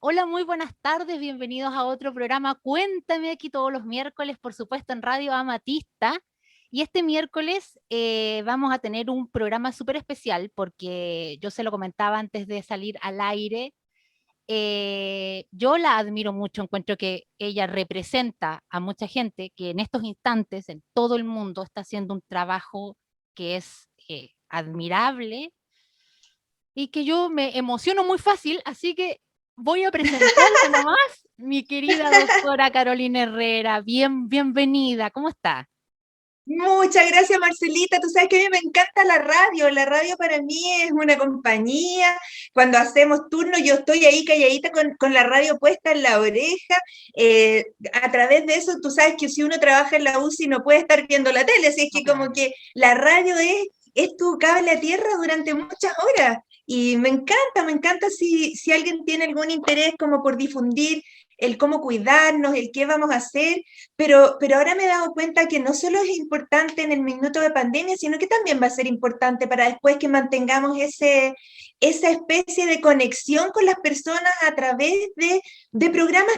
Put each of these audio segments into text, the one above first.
Hola, muy buenas tardes, bienvenidos a otro programa. Cuéntame aquí todos los miércoles, por supuesto, en Radio Amatista. Y este miércoles vamos a tener un programa súper especial porque yo se lo comentaba antes de salir al aire. Yo la admiro mucho, encuentro que ella representa a mucha gente que en estos instantes, en todo el mundo, está haciendo un trabajo que es admirable y que yo me emociono muy fácil, así que voy a presentarla nomás, mi querida doctora Carolina Herrera. Bienvenida, ¿cómo está? Muchas gracias, Marcelita. Tú sabes que a mí me encanta la radio. La radio para mí es una compañía. Cuando hacemos turno, yo estoy ahí calladita con la radio puesta en la oreja. A través de eso, tú sabes que si uno trabaja en la UCI no puede estar viendo la tele, así es No, que como claro. que la radio es tu cable a tierra durante muchas horas. Y me encanta si alguien tiene algún interés como por difundir el cómo cuidarnos, el qué vamos a hacer. Pero ahora me he dado cuenta que no solo es importante en el minuto de pandemia, sino que también va a ser importante para después que mantengamos esa especie de conexión con las personas a través de programas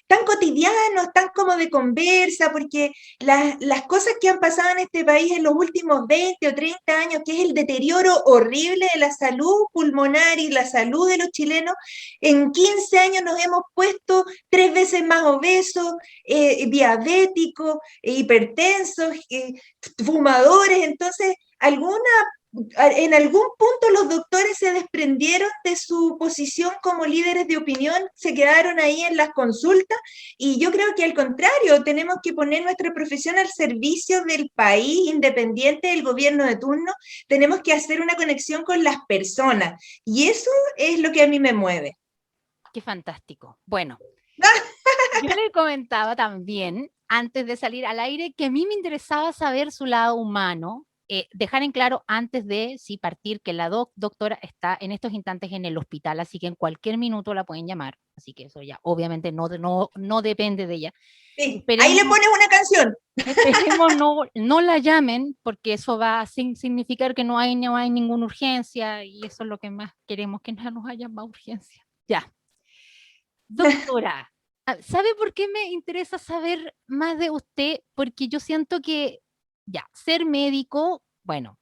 tan cotidianos, tan como de conversa, porque las cosas que han pasado en este país en los últimos 20 o 30 años, que es el deterioro horrible de la salud pulmonar y la salud de los chilenos, en 15 años nos hemos puesto 3 veces más obesos, diabéticos, hipertensos, fumadores. Entonces, en algún punto los doctores se desprendieron de su posición como líderes de opinión, se quedaron ahí en las consultas, y yo creo que al contrario, tenemos que poner nuestra profesión al servicio del país, independiente del gobierno de turno. Tenemos que hacer una conexión con las personas, y eso es lo que a mí me mueve. Qué fantástico. Bueno, yo le comentaba también, antes de salir al aire, que a mí me interesaba saber su lado humano, dejar en claro antes de sí partir que la doctora está en estos instantes en el hospital, así que en cualquier minuto la pueden llamar, así que eso ya obviamente no depende de ella. Sí, ahí le Esperemos, pones una canción. esperemos no la llamen, porque eso va a significar que no hay ninguna urgencia y eso es lo que más queremos, que no nos haya más urgencia. Ya. Doctora, ¿sabe por qué me interesa saber más de usted? Porque yo siento que, ya, ser médico, bueno,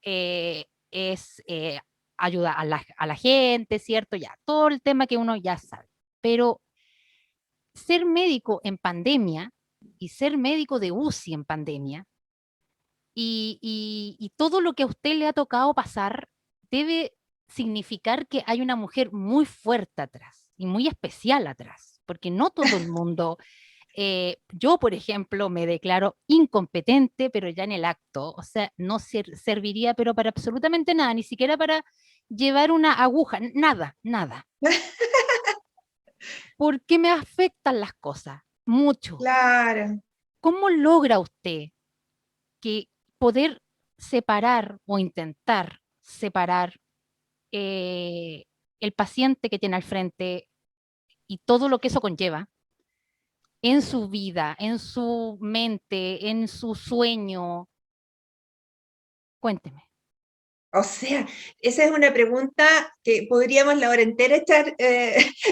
es ayuda a la gente, ¿cierto? Ya, todo el tema que uno ya sabe. Pero ser médico en pandemia y ser médico de UCI en pandemia y todo lo que a usted le ha tocado pasar debe significar que hay una mujer muy fuerte atrás y muy especial atrás, porque no todo el mundo, yo por ejemplo me declaro incompetente, pero ya en el acto, o sea, no serviría pero para absolutamente nada, ni siquiera para llevar una aguja, nada, nada. ¿Por qué me afectan las cosas? Mucho. Claro. ¿Cómo logra usted que poder separar o intentar separar eh, el paciente que tiene al frente y todo lo que eso conlleva en su vida, en su mente, en su sueño? Cuénteme. O sea, esa es una pregunta que podríamos la hora entera estar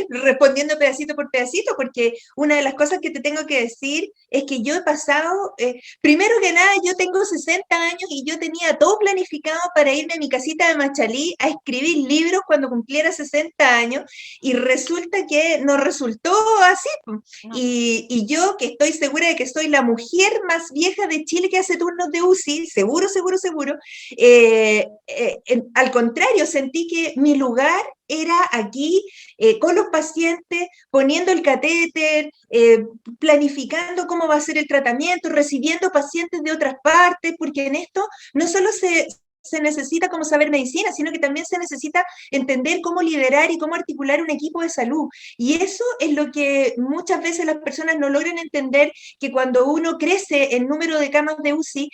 respondiendo pedacito por pedacito, porque una de las cosas que te tengo que decir es que yo he pasado, primero que nada, yo tengo 60 años y yo tenía todo planificado para irme a mi casita de Machalí a escribir libros cuando cumpliera 60 años, y resulta que no resultó así. No, Y yo, que estoy segura de que soy la mujer más vieja de Chile que hace turnos de UCI, seguro, seguro, seguro, al contrario, sentí que mi lugar era aquí, con los pacientes, poniendo el catéter, planificando cómo va a ser el tratamiento, recibiendo pacientes de otras partes, porque en esto no solo se necesita como saber medicina, sino que también se necesita entender cómo liderar y cómo articular un equipo de salud. Y eso es lo que muchas veces las personas no logran entender, que cuando uno crece en número de camas de UCI,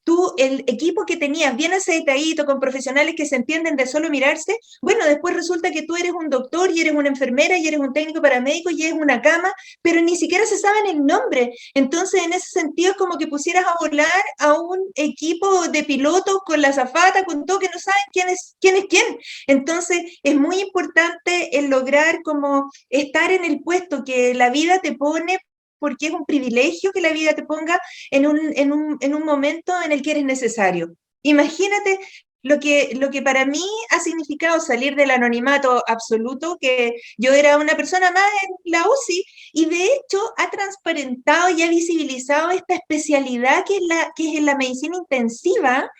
Tú, el equipo que tenías bien aceitadito, con profesionales que se entienden de solo mirarse, bueno, después resulta que tú eres un doctor y eres una enfermera y eres un técnico paramédico y eres una cama, pero ni siquiera se saben el nombre. Entonces, en ese sentido, es como que pusieras a volar a un equipo de pilotos con la azafata, con todo, que no saben quién es quién. Entonces, es muy importante el lograr como estar en el puesto que la vida te pone, porque es un privilegio que la vida te ponga en un momento en el que eres necesario. Imagínate lo que para mí ha significado salir del anonimato absoluto, que yo era una persona más en la UCI, y de hecho ha transparentado y ha visibilizado esta especialidad que es la medicina intensiva,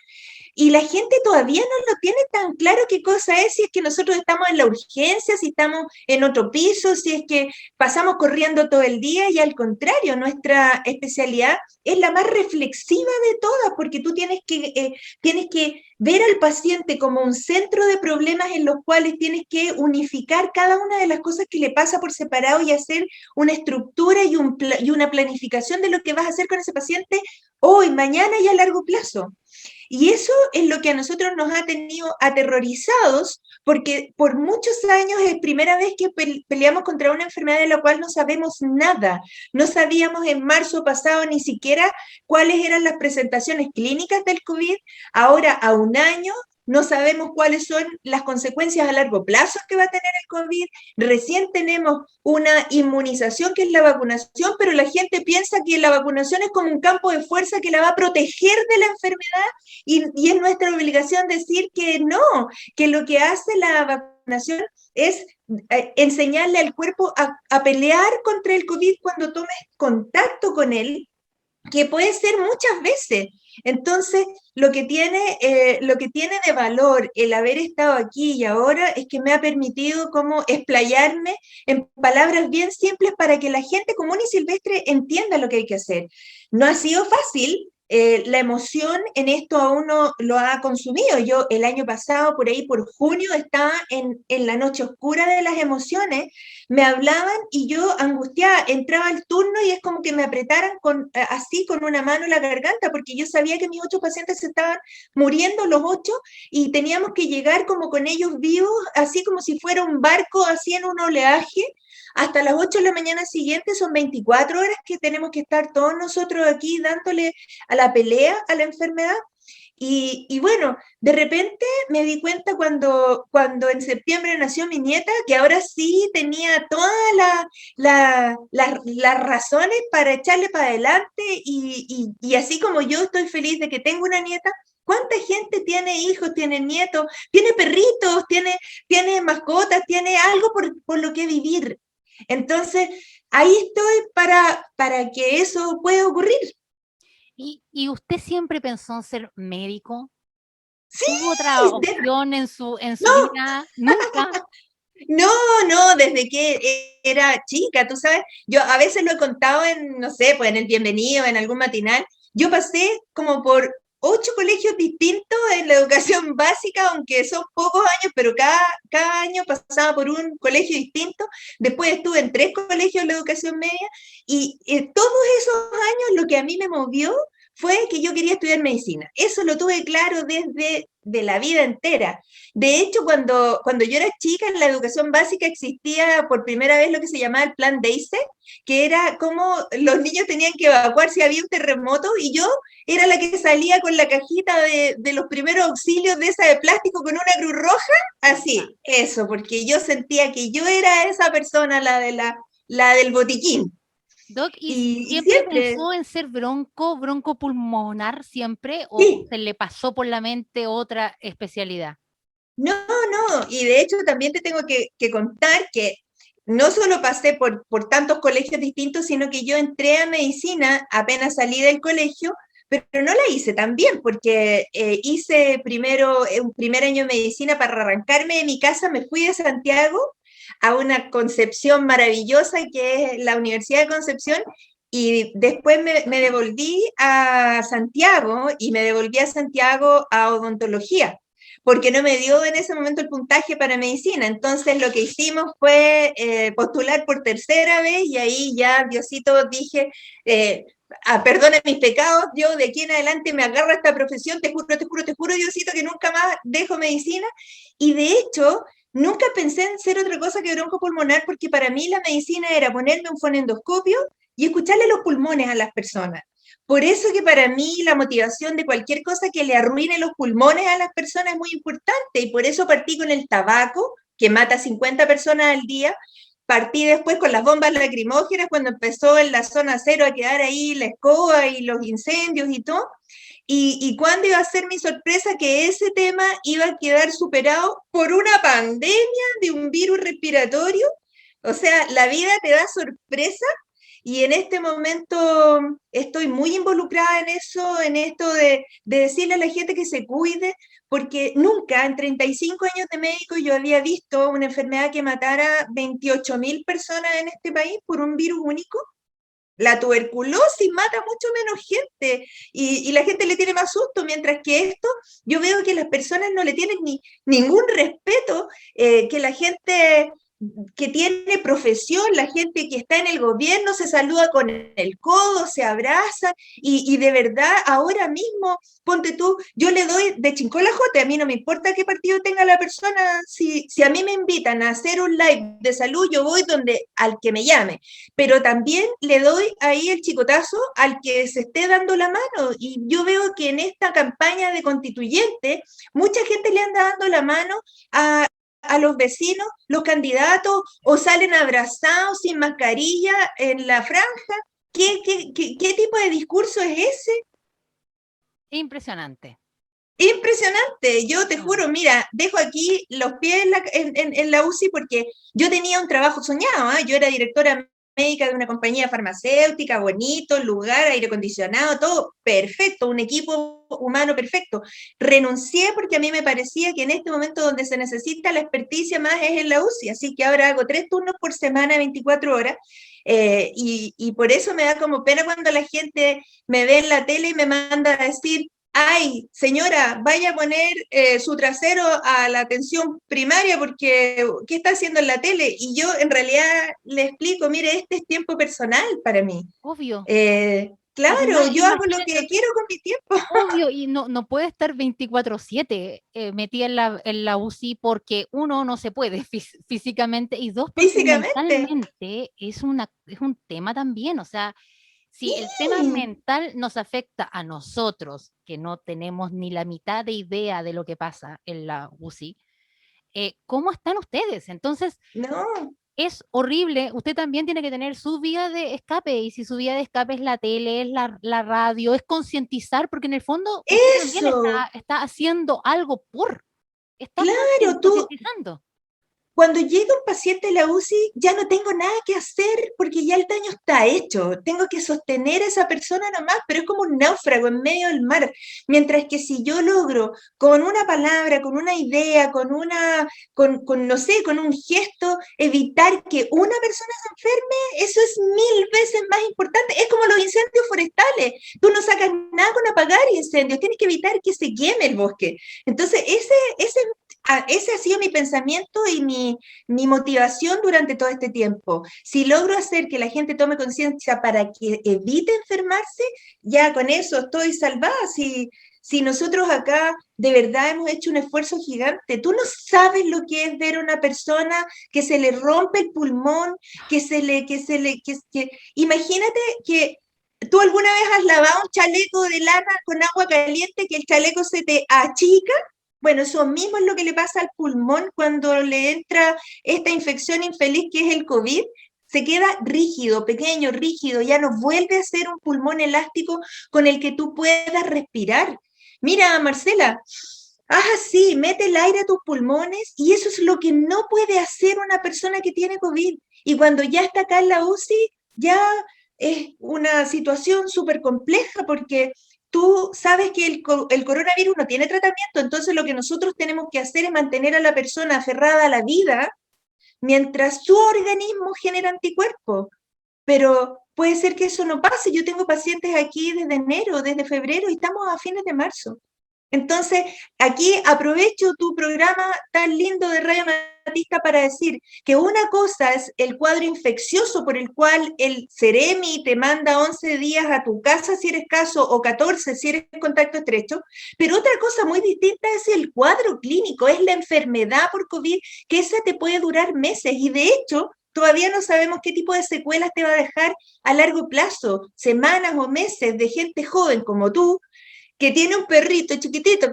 y la gente todavía no lo tiene tan claro qué cosa es, si es que nosotros estamos en la urgencia, si estamos en otro piso, si es que pasamos corriendo todo el día, y al contrario, nuestra especialidad es la más reflexiva de todas, porque tú tienes que ver al paciente como un centro de problemas en los cuales tienes que unificar cada una de las cosas que le pasa por separado y hacer una estructura y una planificación de lo que vas a hacer con ese paciente hoy, mañana y a largo plazo. Y eso es lo que a nosotros nos ha tenido aterrorizados, porque por muchos años es primera vez que peleamos contra una enfermedad de la cual no sabemos nada. No sabíamos en marzo pasado ni siquiera cuáles eran las presentaciones clínicas del COVID. Ahora, a un año, no sabemos cuáles son las consecuencias a largo plazo que va a tener el COVID. Recién tenemos una inmunización que es la vacunación, pero la gente piensa que la vacunación es como un campo de fuerza que la va a proteger de la enfermedad, y es nuestra obligación decir que no, que lo que hace la vacunación es enseñarle al cuerpo a pelear contra el COVID cuando tomes contacto con él, que puede ser muchas veces. Entonces, lo que tiene de valor el haber estado aquí y ahora es que me ha permitido como explayarme en palabras bien simples para que la gente común y silvestre entienda lo que hay que hacer. No ha sido fácil. La emoción en esto aún no lo ha consumido. Yo el año pasado, por ahí por junio, estaba en la noche oscura de las emociones, me hablaban y yo angustiada, entraba al turno y es como que me apretaran así con una mano en la garganta, porque yo sabía que mis 8 pacientes se estaban muriendo, los 8, y teníamos que llegar como con ellos vivos, así como si fuera un barco así en un oleaje, hasta las 8 de la mañana siguiente. Son 24 horas que tenemos que estar todos nosotros aquí dándole a la pelea a la enfermedad. Y bueno, de repente me di cuenta cuando en septiembre nació mi nieta, que ahora sí tenía todas las razones para echarle para adelante, y así como yo estoy feliz de que tengo una nieta, ¿cuánta gente tiene hijos, tiene nietos, tiene perritos, tiene mascotas, tiene algo por lo que vivir? Entonces, ahí estoy para que eso pueda ocurrir. ¿Y usted siempre pensó en ser médico? Sí, ¿Tuvo otra de- opción en su no, vida? ¿Nunca? no, no, desde que era chica, tú sabes, yo a veces lo he contado en, no sé, pues en el Bienvenido, en algún matinal. Yo pasé como por 8 colegios distintos en la educación básica, aunque son pocos años, pero cada año pasaba por un colegio distinto. Después estuve en 3 colegios en la educación media, y todos esos años lo que a mí me movió fue que yo quería estudiar medicina. Eso lo tuve claro desde de la vida entera. De hecho, cuando yo era chica, en la educación básica existía por primera vez lo que se llamaba el plan DEISE, que era como los niños tenían que evacuar si había un terremoto, y yo era la que salía con la cajita de los primeros auxilios, de esa de plástico con una cruz roja, así, eso, porque yo sentía que yo era esa persona, la del botiquín. Doc, ¿y Y siempre siempre, pensó en ser bronco pulmonar siempre, o sí, se le pasó por la mente otra especialidad? no, no, y de hecho también te tengo que contar que no solo pasé por tantos colegios distintos, sino que yo entré a medicina apenas salí del colegio, pero no la hice tan bien, porque hice primero un primer año de medicina para arrancarme de mi casa. Me fui de Santiago a una Concepción maravillosa, que es la Universidad de Concepción, y después me devolví a Santiago, y me devolví a Santiago a odontología, porque no me dio en ese momento el puntaje para medicina. Entonces lo que hicimos fue postular por tercera vez y ahí ya, Diosito, dije, perdona mis pecados, yo de aquí en adelante me agarro a esta profesión, te juro, te juro, te juro, Diosito, que nunca más dejo medicina. Y de hecho, nunca pensé en ser otra cosa que broncopulmonar, porque para mí la medicina era ponerme un fonendoscopio y escucharle los pulmones a las personas. Por eso que para mí la motivación de cualquier cosa que le arruine los pulmones a las personas es muy importante, y por eso partí con el tabaco, que mata a 50 personas al día. Partí después con las bombas lacrimógenas cuando empezó en la zona cero a quedar ahí la escoba y los incendios y todo. Y cuándo iba a ser mi sorpresa que ese tema iba a quedar superado por una pandemia de un virus respiratorio. O sea, la vida te da sorpresa, y en este momento estoy muy involucrada en eso, en esto de decirle a la gente que se cuide, porque nunca en 35 años de médico yo había visto una enfermedad que matara 28.000 personas en este país por un virus único. La tuberculosis mata mucho menos gente, y la gente le tiene más susto, mientras que esto, yo veo que las personas no le tienen ningún respeto, que la gente que tiene profesión, la gente que está en el gobierno se saluda con el codo, se abraza, y de verdad ahora mismo, ponte tú, yo le doy de chincolajote, a mí no me importa qué partido tenga la persona, si a mí me invitan a hacer un live de salud, yo voy donde al que me llame, pero también le doy ahí el chicotazo al que se esté dando la mano. Y yo veo que en esta campaña de constituyente, mucha gente le anda dando la mano a los vecinos, los candidatos, o salen abrazados sin mascarilla en la franja. ¿Qué tipo de discurso es ese? Impresionante. Impresionante, yo te juro, mira, dejo aquí los pies en la UCI porque yo tenía un trabajo soñado, ¿eh? Yo era directora médica de una compañía farmacéutica, bonito, lugar, aire acondicionado, todo perfecto, un equipo humano perfecto. Renuncié porque a mí me parecía que en este momento donde se necesita la experticia más es en la UCI, así que ahora hago 3 turnos por semana, 24 horas, y por eso me da como pena cuando la gente me ve en la tele y me manda a decir: ay, señora, vaya a poner su trasero a la atención primaria porque ¿qué está haciendo en la tele? Y yo en realidad le explico, mire, este es tiempo personal para mí. Obvio. Claro, Además, yo hago lo imagínate, que quiero con mi tiempo. obvio, y no puede estar 24/7 metida en la UCI porque uno no se puede físicamente y dos porque Físicamente. mentalmente es un tema también. O sea, si el tema Sí, mental nos afecta a nosotros, que no tenemos ni la mitad de idea de lo que pasa en la UCI, ¿cómo están ustedes? Entonces, no, es horrible. Usted también tiene que tener su vía de escape, y si su vía de escape es la tele, es la radio, es concientizar, porque en el fondo usted también eso, está haciendo algo está claro, tú, concientizando. cuando llega un paciente a la UCI, ya no tengo nada que hacer porque ya el daño está hecho. Tengo que sostener a esa persona nomás, pero es como un náufrago en medio del mar. Mientras que si yo logro con una palabra, con una idea, no sé, con un gesto, evitar que una persona se enferme, eso es 1000 veces más importante. Es como los incendios forestales. Tú no sacas nada con apagar incendios, tienes que evitar que se queme el bosque. Entonces, ese ha sido mi pensamiento y mi motivación durante todo este tiempo. Si logro hacer que la gente tome conciencia para que evite enfermarse, ya con eso estoy salvada. Si nosotros acá de verdad hemos hecho un esfuerzo gigante, tú no sabes lo que es ver a una persona que se le rompe el pulmón, imagínate que tú alguna vez has lavado un chaleco de lana con agua caliente, que el chaleco se te achica. Bueno, eso mismo es lo que le pasa al pulmón cuando le entra esta infección infeliz que es el COVID. Se queda rígido, pequeño, rígido, ya no vuelve a ser un pulmón elástico con el que tú puedas respirar. Mira, Marcela, haz así, mete el aire a tus pulmones, y eso es lo que no puede hacer una persona que tiene COVID. Y cuando ya está acá en la UCI, ya es una situación súper compleja porque tú sabes que el coronavirus no tiene tratamiento, entonces lo que nosotros tenemos que hacer es mantener a la persona aferrada a la vida mientras su organismo genera anticuerpos. Pero puede ser que eso no pase. Yo tengo pacientes aquí desde enero, desde febrero, y estamos a fines de marzo. Entonces, aquí aprovecho tu programa tan lindo de Radio Amatista para decir que una cosa es el cuadro infeccioso por el cual el Ceremi te manda 11 días a tu casa si eres caso o 14 si eres contacto estrecho, pero otra cosa muy distinta es el cuadro clínico, es la enfermedad por COVID, que esa te puede durar meses y de hecho todavía no sabemos qué tipo de secuelas te va a dejar a largo plazo, semanas o meses de gente joven como tú, que tiene un perrito chiquitito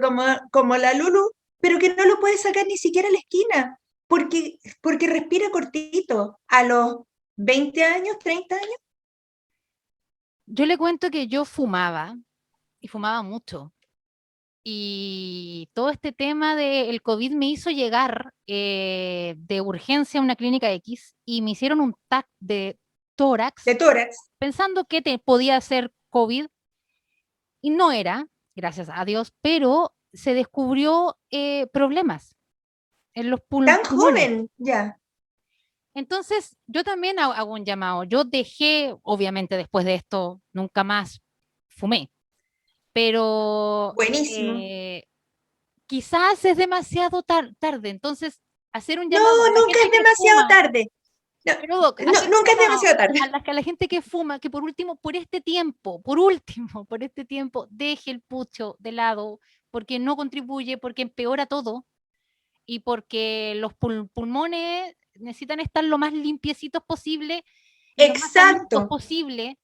como la Lulu, pero que no lo puede sacar ni siquiera a la esquina, porque respira cortito. A los 20 años, 30 años, Yo le cuento que yo fumaba y fumaba mucho. Y todo este tema del COVID me hizo llegar de urgencia a una clínica X y me hicieron un TAC de de tórax tórax. pensando que te podía ser COVID y no era, gracias a Dios, pero se descubrió problemas en los Tan pulmones. joven, ya. Entonces, yo también hago un llamado. Yo dejé, obviamente después de esto, nunca más fumé, pero Buenísimo. quizás es demasiado tarde. Entonces, hacer un No, llamado a la nunca gente es que demasiado fuma, tarde. No, pero Doc, no, hacer un nunca es llamado demasiado tarde. a la gente que fuma, que por último, por este tiempo, por último, por este tiempo, deje el pucho de lado, porque no contribuye, porque empeora todo y porque los pulmones necesitan estar lo más limpiecitos posible y lo más sanitos Exacto. posible,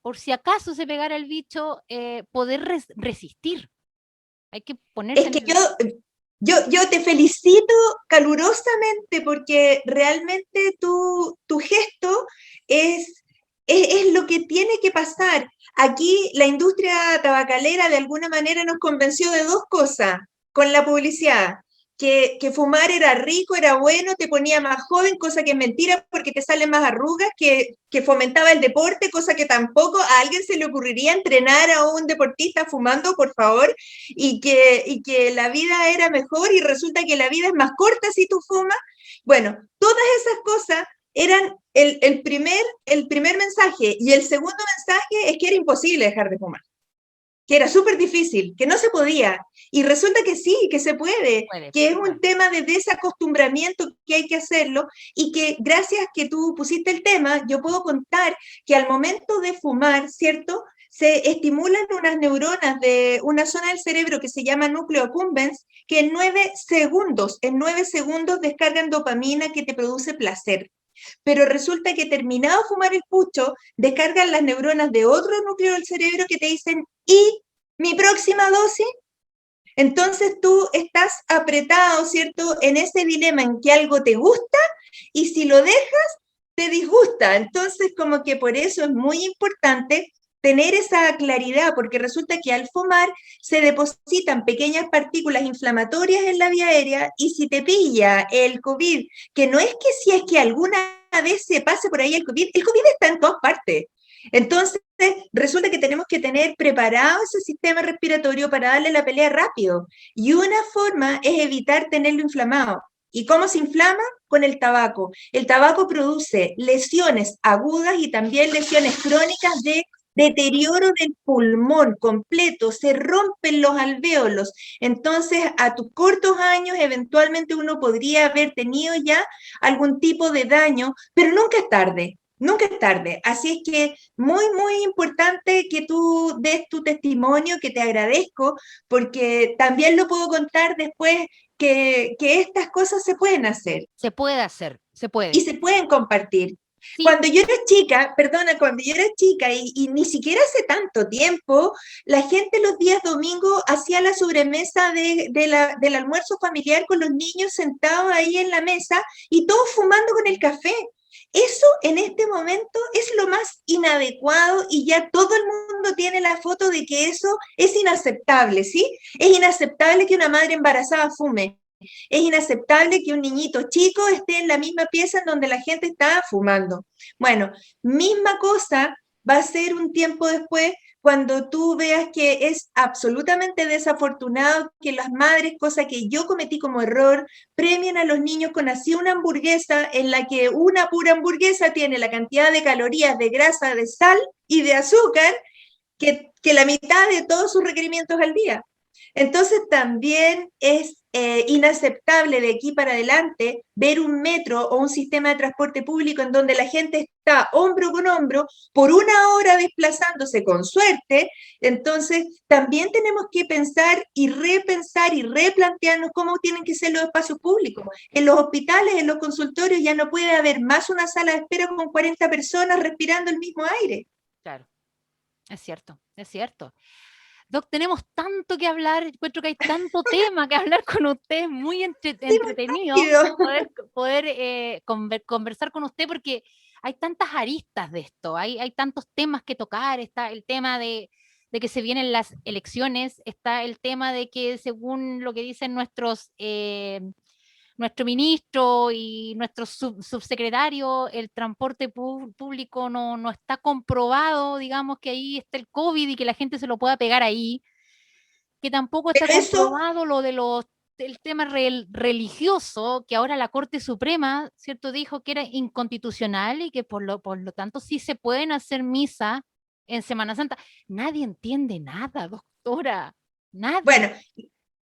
por si acaso se pegara el bicho, poder resistir. Hay que ponerse Es en que el... yo te felicito calurosamente porque realmente tu gesto es, es lo que tiene que pasar. Aquí la industria tabacalera de alguna manera nos convenció de dos cosas con la publicidad. Que fumar era rico, era bueno, te ponía más joven, cosa que es mentira porque te salen más arrugas, que fomentaba el deporte, cosa que tampoco a alguien se le ocurriría entrenar a un deportista fumando, por favor, y que la vida era mejor y resulta que la vida es más corta si tú fumas. Bueno, todas esas cosas eran el primer mensaje y el segundo mensaje es que era imposible dejar de fumar, que era súper difícil, que no se podía. Y resulta que sí, que se puede, Puede, que es se un puede. tema de desacostumbramiento que hay que hacerlo y que gracias que tú pusiste el tema, yo puedo contar que al momento de fumar, ¿cierto? Se estimulan unas neuronas de una zona del cerebro que se llama núcleo accumbens, que en 9 segundos descargan dopamina que te produce placer. Pero resulta que terminado de fumar el pucho, descargan las neuronas de otro núcleo del cerebro que te dicen, ¿y mi próxima dosis? Entonces tú estás apretado, ¿cierto?, en ese dilema en que algo te gusta y si lo dejas, te disgusta. Entonces, como que por eso es muy importante tener esa claridad, porque resulta que al fumar se depositan pequeñas partículas inflamatorias en la vía aérea y si te pilla el COVID, que no es que si es que alguna vez se pase por ahí el COVID está en todas partes. Entonces, resulta que tenemos que tener preparado ese sistema respiratorio para darle la pelea rápido. Y una forma es evitar tenerlo inflamado. ¿Y cómo se inflama? Con el tabaco. El tabaco produce lesiones agudas y también lesiones crónicas de deterioro del pulmón completo, se rompen los alvéolos. Entonces, a tus cortos años, eventualmente uno podría haber tenido ya algún tipo de daño, pero nunca es tarde. Nunca es tarde. Así es que muy, muy importante que tú des tu testimonio, que te agradezco, porque también lo puedo contar después que estas cosas se pueden hacer Se puede hacer, se y puede. se pueden compartir. Sí, Cuando yo era chica, perdona, cuando yo era chica y ni siquiera hace tanto tiempo, la gente los días domingos hacía la sobremesa del almuerzo familiar con los niños sentados ahí en la mesa y todos fumando con el café. Eso en este momento es lo más inadecuado y ya todo el mundo tiene la foto de que eso es inaceptable, ¿sí? Es inaceptable que una madre embarazada fume. Es inaceptable que un niñito chico esté en la misma pieza en donde la gente está fumando. Bueno, misma cosa va a ser un tiempo después cuando tú veas que es absolutamente desafortunado que las madres, cosa que yo cometí como error, premien a los niños con así una hamburguesa en la que una pura hamburguesa tiene la cantidad de calorías, de grasa, de sal y de azúcar que la mitad de todos sus requerimientos al día. Entonces también es inaceptable de aquí para adelante ver un metro o un sistema de transporte público en donde la gente está hombro con hombro por una hora desplazándose con suerte. Entonces también tenemos que pensar y replantearnos cómo tienen que ser los espacios públicos. En los hospitales, en los consultorios ya no puede haber más una sala de espera con 40 personas respirando el mismo aire. Claro, es cierto, es cierto. Doc, tenemos tanto que hablar, encuentro que hay tanto tema que hablar con usted, muy Sí, muy entretenido rápido. poder conversar con usted porque hay tantas aristas de esto, hay tantos temas que tocar, está el tema de que se vienen las elecciones, está el tema de que según lo que dicen nuestro ministro y nuestro subsecretario, el transporte público no está comprobado, digamos que ahí está el COVID y que la gente se lo pueda pegar ahí, que tampoco está Pero eso, comprobado lo de el tema religioso, que ahora la Corte Suprema, ¿cierto?, dijo que era inconstitucional y que por lo tanto sí se pueden hacer misa en Semana Santa. Nadie entiende nada, doctora, nadie. bueno,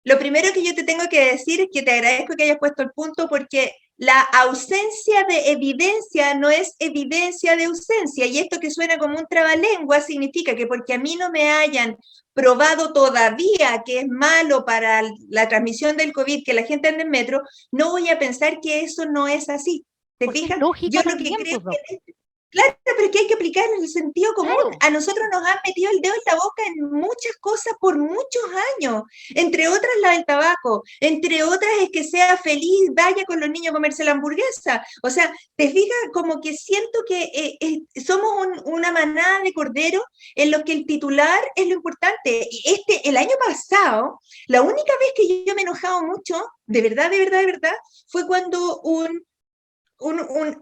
lo primero que yo te tengo que decir es que te agradezco que hayas puesto el punto porque la ausencia de evidencia no es evidencia de ausencia. Y esto que suena como un trabalengua significa que porque a mí no me hayan probado todavía que es malo para la transmisión del COVID que la gente ande en metro, no voy a pensar que eso no es así. ¿Te Porque es fijas? Yo lógica lo que también, creo pues, doc. que claro, pero es que hay que aplicar en el sentido común. Claro, A nosotros nos han metido el dedo en la boca en muchas cosas por muchos años, entre otras la del tabaco, entre otras es que sea feliz, vaya con los niños a comerse la hamburguesa. O sea, te fijas como que siento que somos una manada de corderos en los que el titular es lo importante. Y el año pasado, la única vez que yo me he enojado mucho, de verdad, de verdad, de verdad, fue cuando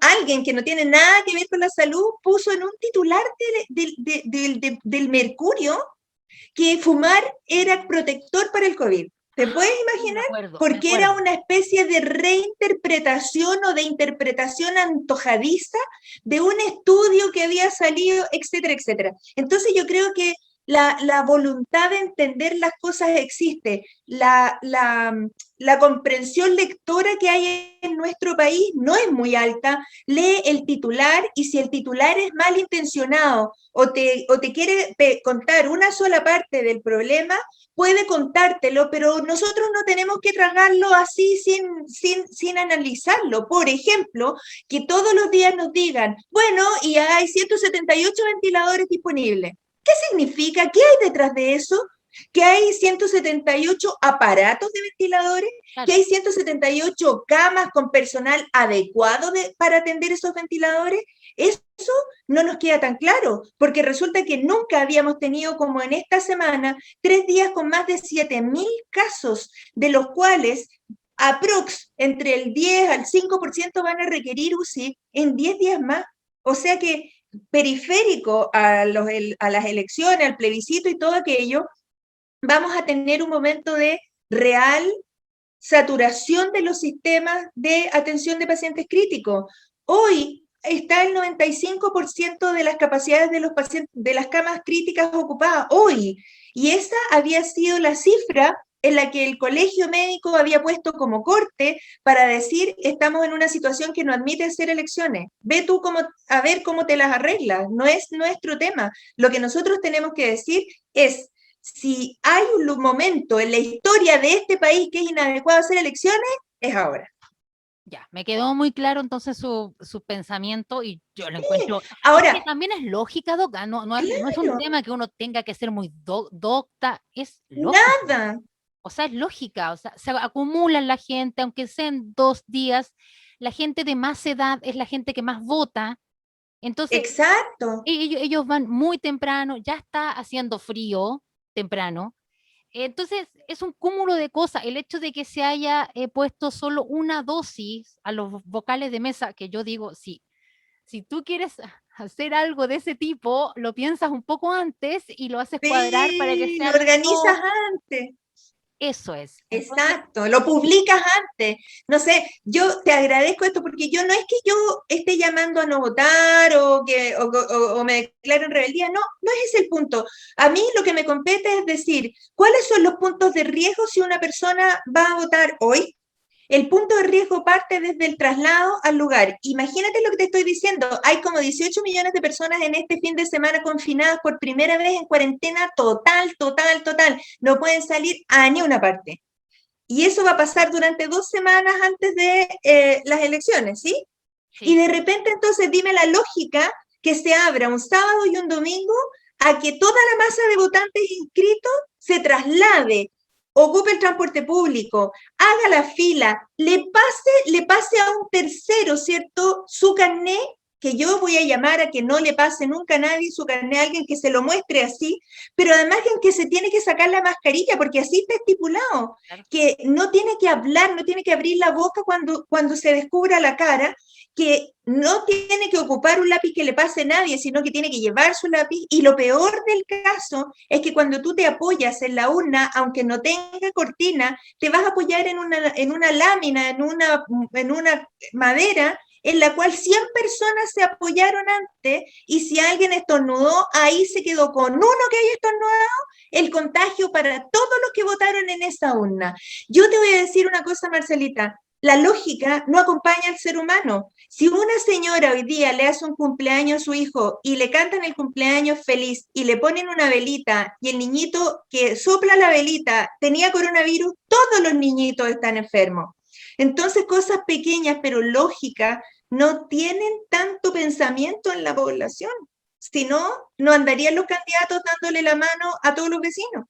alguien que no tiene nada que ver con la salud puso en un titular del Mercurio que fumar era protector para el COVID. ¿Te puedes sí, imaginar? me Porque era acuerdo. una especie de reinterpretación o de interpretación antojadiza de un estudio que había salido, etcétera, etcétera. Entonces yo creo que la voluntad de entender las cosas existe, la comprensión lectora que hay en nuestro país no es muy alta, lee el titular y si el titular es malintencionado o te quiere contar una sola parte del problema, puede contártelo, pero nosotros no tenemos que tragarlo así sin analizarlo. Por ejemplo, que todos los días nos digan, bueno, y hay 178 ventiladores disponibles. ¿Qué significa? ¿Qué hay detrás de eso? Que hay 178 aparatos de ventiladores, que Claro, hay 178 camas con personal adecuado para atender esos ventiladores. Eso no nos queda tan claro, porque resulta que nunca habíamos tenido como en esta semana 3 días con más de 7.000 casos, de los cuales aprox entre el 10 al 5% van a requerir UCI en 10 días más. O sea que periférico a las elecciones, al plebiscito y todo aquello, vamos a tener un momento de real saturación de los sistemas de atención de pacientes críticos. Hoy está el 95% de las capacidades de los pacientes, de las camas críticas ocupadas, hoy. Y esa había sido la cifra en la que el colegio médico había puesto como corte para decir estamos en una situación que no admite hacer elecciones. Ve tú cómo, a ver cómo te las arreglas, no es nuestro tema. Lo que nosotros tenemos que decir es si hay un momento en la historia de este país que es inadecuado hacer elecciones, es ahora. ya, me quedó muy claro entonces su pensamiento y yo lo encuentro, es que Ahora, también es lógica, Doca, no es un claro, tema que uno tenga que ser muy docta, es lógico, nada, o sea, es lógica, o sea, se acumulan la gente, aunque sean 2 días, la gente de más edad es la gente que más vota, entonces exacto. ellos van muy temprano, ya está haciendo frío temprano, entonces, es un cúmulo de cosas. El hecho de que se haya puesto solo una dosis a los vocales de mesa, que yo digo, sí, si tú quieres hacer algo de ese tipo, lo piensas un poco antes y lo haces cuadrar para que Sí, lo sean organizas dos, antes. Eso es. Entonces, Exacto, lo publicas antes. No sé, yo te agradezco esto porque yo no es que yo esté llamando a no votar o me declaro en rebeldía, no, no es ese el punto. A mí lo que me compete es decir, ¿cuáles son los puntos de riesgo si una persona va a votar hoy? El punto de riesgo parte desde el traslado al lugar. Imagínate lo que te estoy diciendo. Hay como 18 millones de personas en este fin de semana confinadas por primera vez en cuarentena total, total, total. No pueden salir a ni una parte. Y eso va a pasar durante 2 semanas antes de las elecciones, ¿sí? Y sí. de repente entonces dime la lógica que se abra un sábado y un domingo a que toda la masa de votantes inscritos se traslade, ocupe el transporte público, haga la fila, le pase a un tercero, ¿cierto? Su carné, que yo voy a llamar a que no le pase nunca a nadie su carné a alguien que se lo muestre así, pero además en que se tiene que sacar la mascarilla, porque así está estipulado, Claro. que no tiene que hablar, no tiene que abrir la boca cuando se descubra la cara, que no tiene que ocupar un lápiz que le pase a nadie, sino que tiene que llevar su lápiz. Y lo peor del caso es que cuando tú te apoyas en la urna, aunque no tenga cortina, te vas a apoyar en una lámina, en una madera en la cual 100 personas se apoyaron antes y si alguien estornudó, ahí se quedó con uno que haya estornudado el contagio para todos los que votaron en esa urna. Yo te voy a decir una cosa, Marcelita, la lógica no acompaña al ser humano. Si una señora hoy día le hace un cumpleaños a su hijo y le cantan el cumpleaños feliz y le ponen una velita y el niñito que sopla la velita tenía coronavirus, todos los niñitos están enfermos. Entonces, cosas pequeñas pero lógicas no tienen tanto pensamiento en la población. Si no, no andarían los candidatos dándole la mano a todos los vecinos.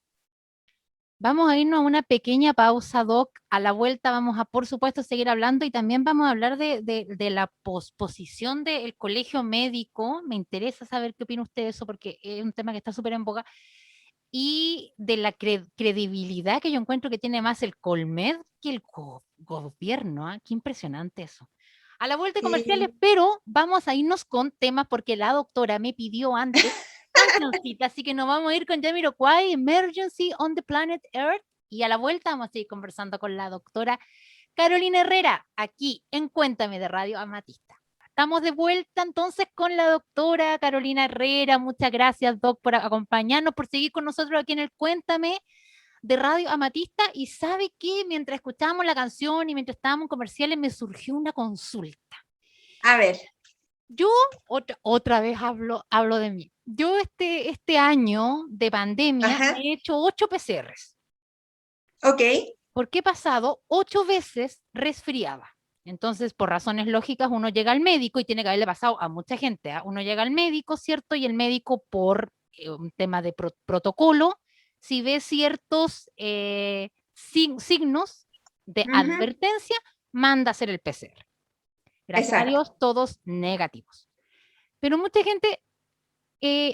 Vamos a irnos a una pequeña pausa, Doc. A la vuelta vamos a, por supuesto, seguir hablando y también vamos a hablar de la posposición del colegio médico. Me interesa saber qué opina usted de eso porque es un tema que está súper en boga. Y de la credibilidad que yo encuentro que tiene más el Colmed que el gobierno. ¿Eh? Qué impresionante eso. A la vuelta de comerciales, Sí. pero vamos a irnos con temas porque la doctora me pidió antes cancioncita, así que nos vamos a ir con Jamiroquai, Emergency on the Planet Earth, y a la vuelta vamos a ir conversando con la doctora Carolina Herrera, aquí en Cuéntame de Radio Amatista. Estamos de vuelta entonces con la doctora Carolina Herrera. Muchas gracias, Doc, por acompañarnos, por seguir con nosotros aquí en el Cuéntame de Radio Amatista. Y sabe que mientras escuchábamos la canción y mientras estábamos en comerciales, me surgió una consulta. A ver. Yo otra vez hablo de mí. Yo este año de pandemia Ajá. me he hecho 8 PCRs. Ok. Porque he pasado 8 veces resfriada. Entonces, por razones lógicas, uno llega al médico y tiene que haberle pasado a mucha gente. ¿Eh? Uno llega al médico, ¿cierto? Y el médico, por un tema de protocolo, si ve ciertos signos de Ujú. advertencia, manda a hacer el PCR. Gracias a Exacto. Dios, todos negativos. Pero mucha gente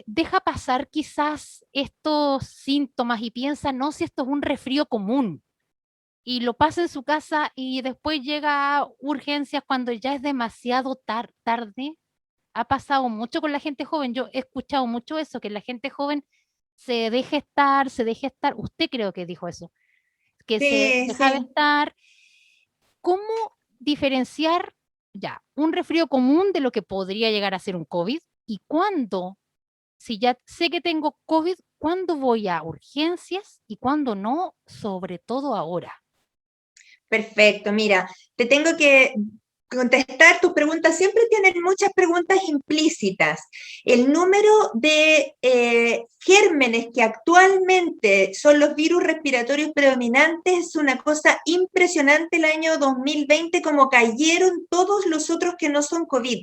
deja pasar quizás estos síntomas y piensa, no, si esto es un resfrío común, y lo pasa en su casa y después llega a urgencias cuando ya es demasiado tarde. Ha pasado mucho con la gente joven, yo he escuchado mucho eso, que la gente joven se deje estar, se deje estar, usted creo que dijo eso, que se Sí, dejaba sí. estar. ¿Cómo diferenciar ya un resfrío común de lo que podría llegar a ser un COVID? ¿Y cuándo, si ya sé que tengo COVID, cuándo voy a urgencias y cuándo no, sobre todo ahora? Perfecto. Mira, te tengo que contestar tus preguntas. Siempre tienen muchas preguntas implícitas. El número de gérmenes que actualmente son los virus respiratorios predominantes es una cosa impresionante el año 2020, como cayeron todos los otros que no son COVID.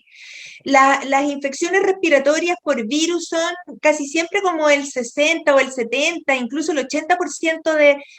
Las infecciones respiratorias por virus son casi siempre como el 60 o el 70, incluso el 80%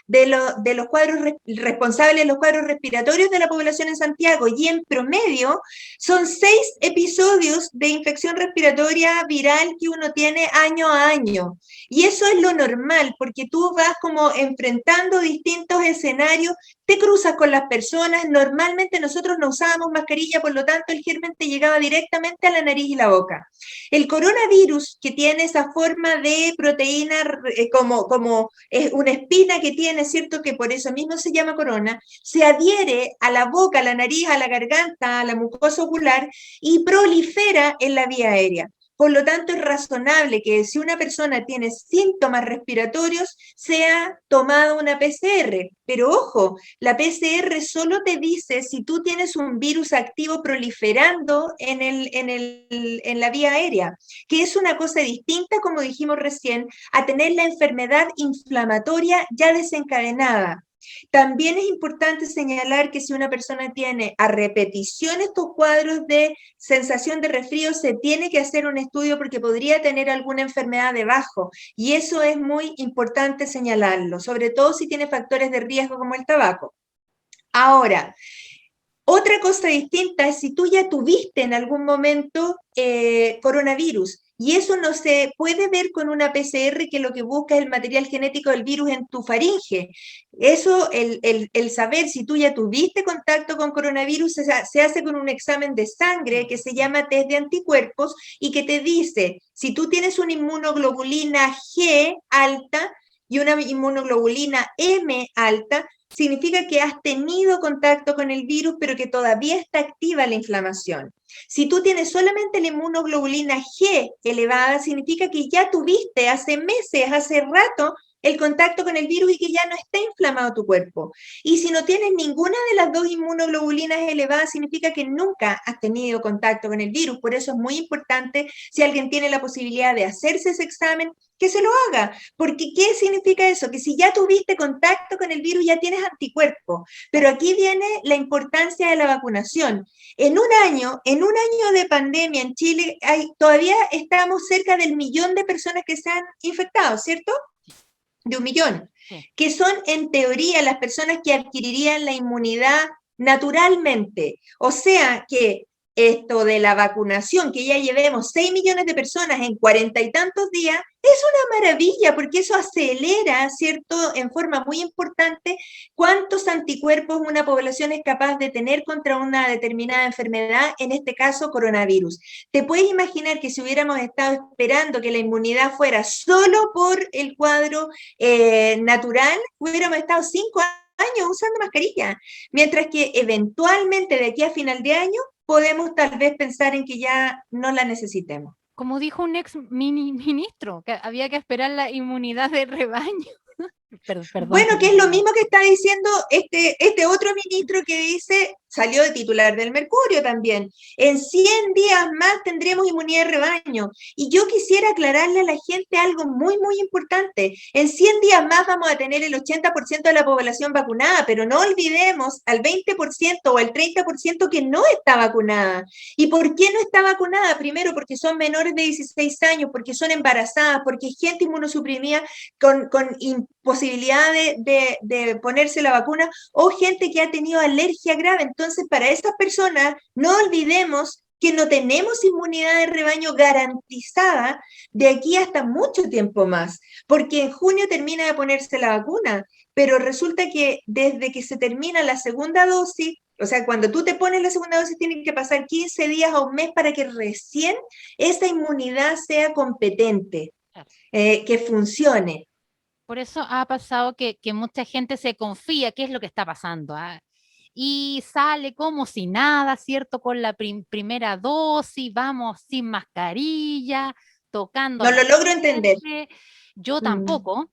de los cuadros responsables de los cuadros respiratorios de la población en Santiago, y en promedio son 6 episodios de infección respiratoria viral que uno tiene año a año. Y eso es lo normal, porque tú vas como enfrentando distintos escenarios te cruzas con las personas, normalmente nosotros no usábamos mascarilla, por lo tanto el germen te llegaba directamente a la nariz y la boca. El coronavirus, que tiene esa forma de proteína como es una espina que tiene, ¿cierto? Que por eso mismo se llama corona, se adhiere a la boca, a la nariz, a la garganta, a la mucosa ocular y prolifera en la vía aérea. Por lo tanto, es razonable que si una persona tiene síntomas respiratorios, sea tomada una PCR. Pero ojo, la PCR solo te dice si tú tienes un virus activo proliferando en la vía aérea, que es una cosa distinta, como dijimos recién, a tener la enfermedad inflamatoria ya desencadenada. También es importante señalar que si una persona tiene a repetición estos cuadros de sensación de resfrío, se tiene que hacer un estudio porque podría tener alguna enfermedad debajo. Y eso es muy importante señalarlo, sobre todo si tiene factores de riesgo como el tabaco. Ahora, otra cosa distinta es si tú ya tuviste en algún momento coronavirus. Y eso no se puede ver con una PCR que lo que busca es el material genético del virus en tu faringe. Eso, el saber si tú ya tuviste contacto con coronavirus, se hace con un examen de sangre que se llama test de anticuerpos y que te dice si tú tienes una inmunoglobulina G alta y una inmunoglobulina M alta, significa que has tenido contacto con el virus, pero que todavía está activa la inflamación. Si tú tienes solamente la inmunoglobulina G elevada, significa que ya tuviste hace meses, hace rato, el contacto con el virus y que ya no está inflamado tu cuerpo. Y si no tienes ninguna de las dos inmunoglobulinas elevadas, significa que nunca has tenido contacto con el virus. Por eso es muy importante, si alguien tiene la posibilidad de hacerse ese examen, que se lo haga. Porque, ¿qué significa eso? Que si ya tuviste contacto con el virus, ya tienes anticuerpos. Pero aquí viene la importancia de la vacunación. En un año de pandemia en Chile, todavía estamos cerca del 1.000.000 de personas que se han infectado, ¿cierto? De 1.000.000, Sí. que son en teoría las personas que adquirirían la inmunidad naturalmente. O sea que esto de la vacunación, que ya llevemos 6 millones de personas en 40 y tantos días, es una maravilla porque eso acelera, ¿cierto?, en forma muy importante cuántos anticuerpos una población es capaz de tener contra una determinada enfermedad, en este caso coronavirus. ¿Te puedes imaginar que si hubiéramos estado esperando que la inmunidad fuera solo por el cuadro natural, hubiéramos estado 5 años usando mascarilla, mientras que eventualmente de aquí a final de año podemos tal vez pensar en que ya no la necesitemos. Como dijo un ex ministro, que había que esperar la inmunidad de rebaño. Perdón. Bueno, que es lo mismo que está diciendo este otro ministro que dice, salió de titular del Mercurio también, en 100 días más tendremos inmunidad de rebaño. Y yo quisiera aclararle a la gente algo muy, muy importante. En 100 días más vamos a tener el 80% de la población vacunada, pero no olvidemos al 20% o al 30% que no está vacunada. ¿Y por qué no está vacunada? Primero, porque son menores de 16 años, porque son embarazadas, porque es gente inmunosuprimida con imposibilidad de ponerse la vacuna o gente que ha tenido alergia grave. Entonces, para esas personas, no olvidemos que no tenemos inmunidad de rebaño garantizada de aquí hasta mucho tiempo más, porque en junio termina de ponerse la vacuna, pero resulta que desde que se termina la segunda dosis, o sea, cuando tú te pones la segunda dosis, tienen que pasar 15 días o un mes para que recién esa inmunidad sea competente, que funcione. Por eso ha pasado que mucha gente se confía qué es lo que está pasando. Y sale como si nada, ¿cierto? Con la primera dosis, vamos sin mascarilla, tocando a No lo la logro entender. gente. Yo Mm. tampoco.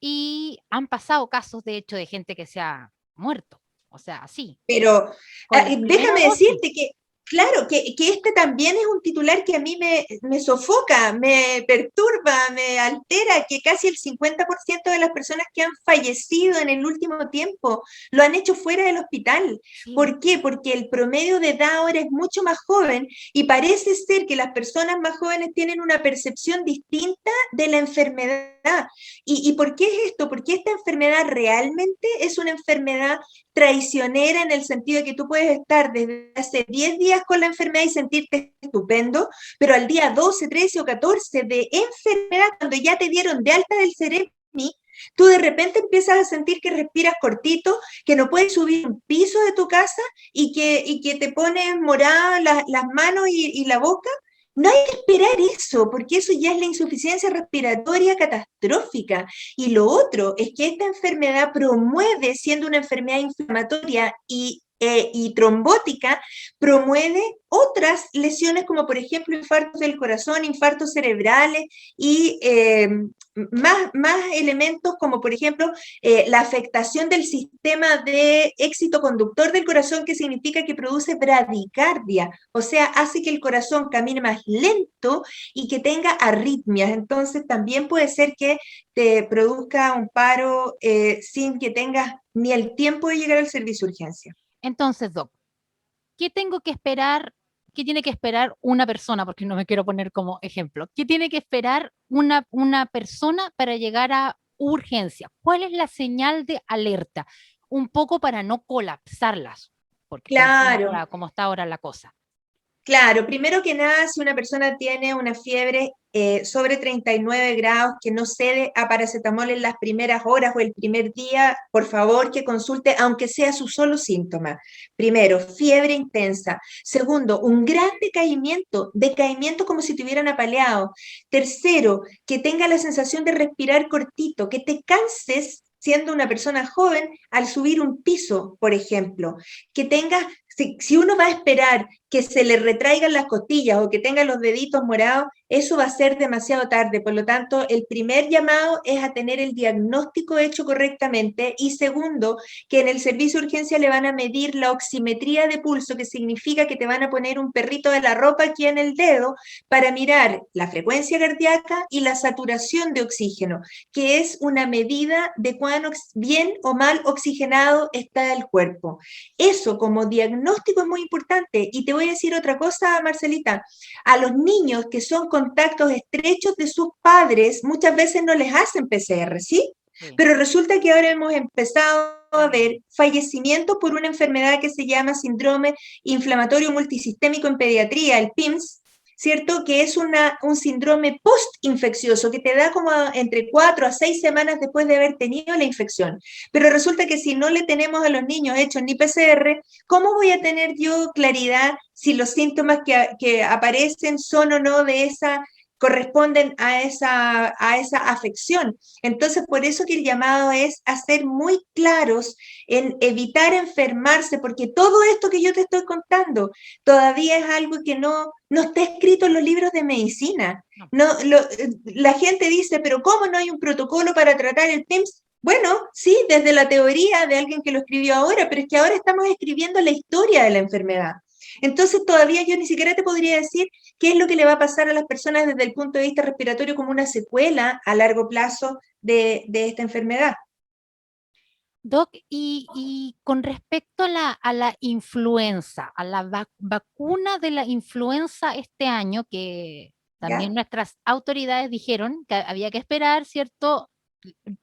Y han pasado casos, de hecho, de gente que se ha muerto. O sea, así, Pero con la primera déjame dosis. decirte que, claro, que este también es un titular que a mí me sofoca, me perturba, me altera, que casi el 50% de las personas que han fallecido en el último tiempo lo han hecho fuera del hospital. Sí. ¿Por qué? Porque el promedio de edad ahora es mucho más joven y parece ser que las personas más jóvenes tienen una percepción distinta de la enfermedad. ¿Y por qué es esto? Porque esta enfermedad realmente es una enfermedad traicionera en el sentido de que tú puedes estar desde hace 10 días con la enfermedad y sentirte estupendo, pero al día 12, 13 o 14 de enfermedad, cuando ya te dieron de alta del cerebro, Tú de repente empiezas a sentir que respiras cortito, que no puedes subir un piso de tu casa y que te pones morada las manos y la boca. No hay que esperar eso, porque eso ya es la insuficiencia respiratoria catastrófica. Y lo otro es que esta enfermedad promueve, siendo una enfermedad inflamatoria y trombótica, promueve otras lesiones como por ejemplo infartos del corazón, infartos cerebrales y más elementos como por ejemplo la afectación del sistema de éxito conductor del corazón, que significa que produce bradicardia, o sea, hace que el corazón camine más lento y que tenga arritmias. Entonces también puede ser que te produzca un paro sin que tengas ni el tiempo de llegar al servicio de urgencia. Entonces, Doc, ¿qué tengo que esperar? ¿Qué tiene que esperar una persona? Porque no me quiero poner como ejemplo. ¿Qué tiene que esperar una persona para llegar a urgencia? ¿Cuál es la señal de alerta? Un poco para no colapsarlas, porque Claro. como está ahora la cosa. Claro, primero que nada, si una persona tiene una fiebre sobre 39 grados que no cede a paracetamol en las primeras horas o el primer día, por favor que consulte, aunque sea su solo síntoma. Primero, fiebre intensa. Segundo, un gran decaimiento como si te hubieran apaleado. Tercero, que tenga la sensación de respirar cortito, que te canses siendo una persona joven al subir un piso, por ejemplo, que tengas, si uno va a esperar que se le retraigan las costillas o que tenga los deditos morados, eso va a ser demasiado tarde. Por lo tanto, el primer llamado es a tener el diagnóstico hecho correctamente y segundo, que en el servicio de urgencia le van a medir la oximetría de pulso, que significa que te van a poner un perrito de la ropa aquí en el dedo para mirar la frecuencia cardíaca y la saturación de oxígeno, que es una medida de cuán bien o mal oxigenado está el cuerpo. Eso como diagnóstico es muy importante. Y te voy a decir otra cosa, Marcelita. A los niños que son contactos estrechos de sus padres, muchas veces no les hacen PCR, ¿sí? Sí. Pero resulta que ahora hemos empezado a ver fallecimientos por una enfermedad que se llama síndrome inflamatorio multisistémico en pediatría, el PIMS, ¿cierto? Que es un síndrome post-infeccioso que te da como entre 4 a 6 semanas después de haber tenido la infección. Pero resulta que si no le tenemos a los niños hechos ni PCR, ¿cómo voy a tener yo claridad si los síntomas que aparecen son o no de esa corresponden a esa afección? Entonces, por eso que el llamado es a ser muy claros en evitar enfermarse, porque todo esto que yo te estoy contando todavía es algo que no está escrito en los libros de medicina. No. No, la gente dice, pero ¿cómo no hay un protocolo para tratar el PIMS? Bueno, sí, desde la teoría de alguien que lo escribió ahora, pero es que ahora estamos escribiendo la historia de la enfermedad. Entonces todavía yo ni siquiera te podría decir qué es lo que le va a pasar a las personas desde el punto de vista respiratorio como una secuela a largo plazo de esta enfermedad. Doc, y con respecto a la influenza, a la vacuna de la influenza este año, que también ¿Ya? nuestras autoridades dijeron que había que esperar, ¿cierto?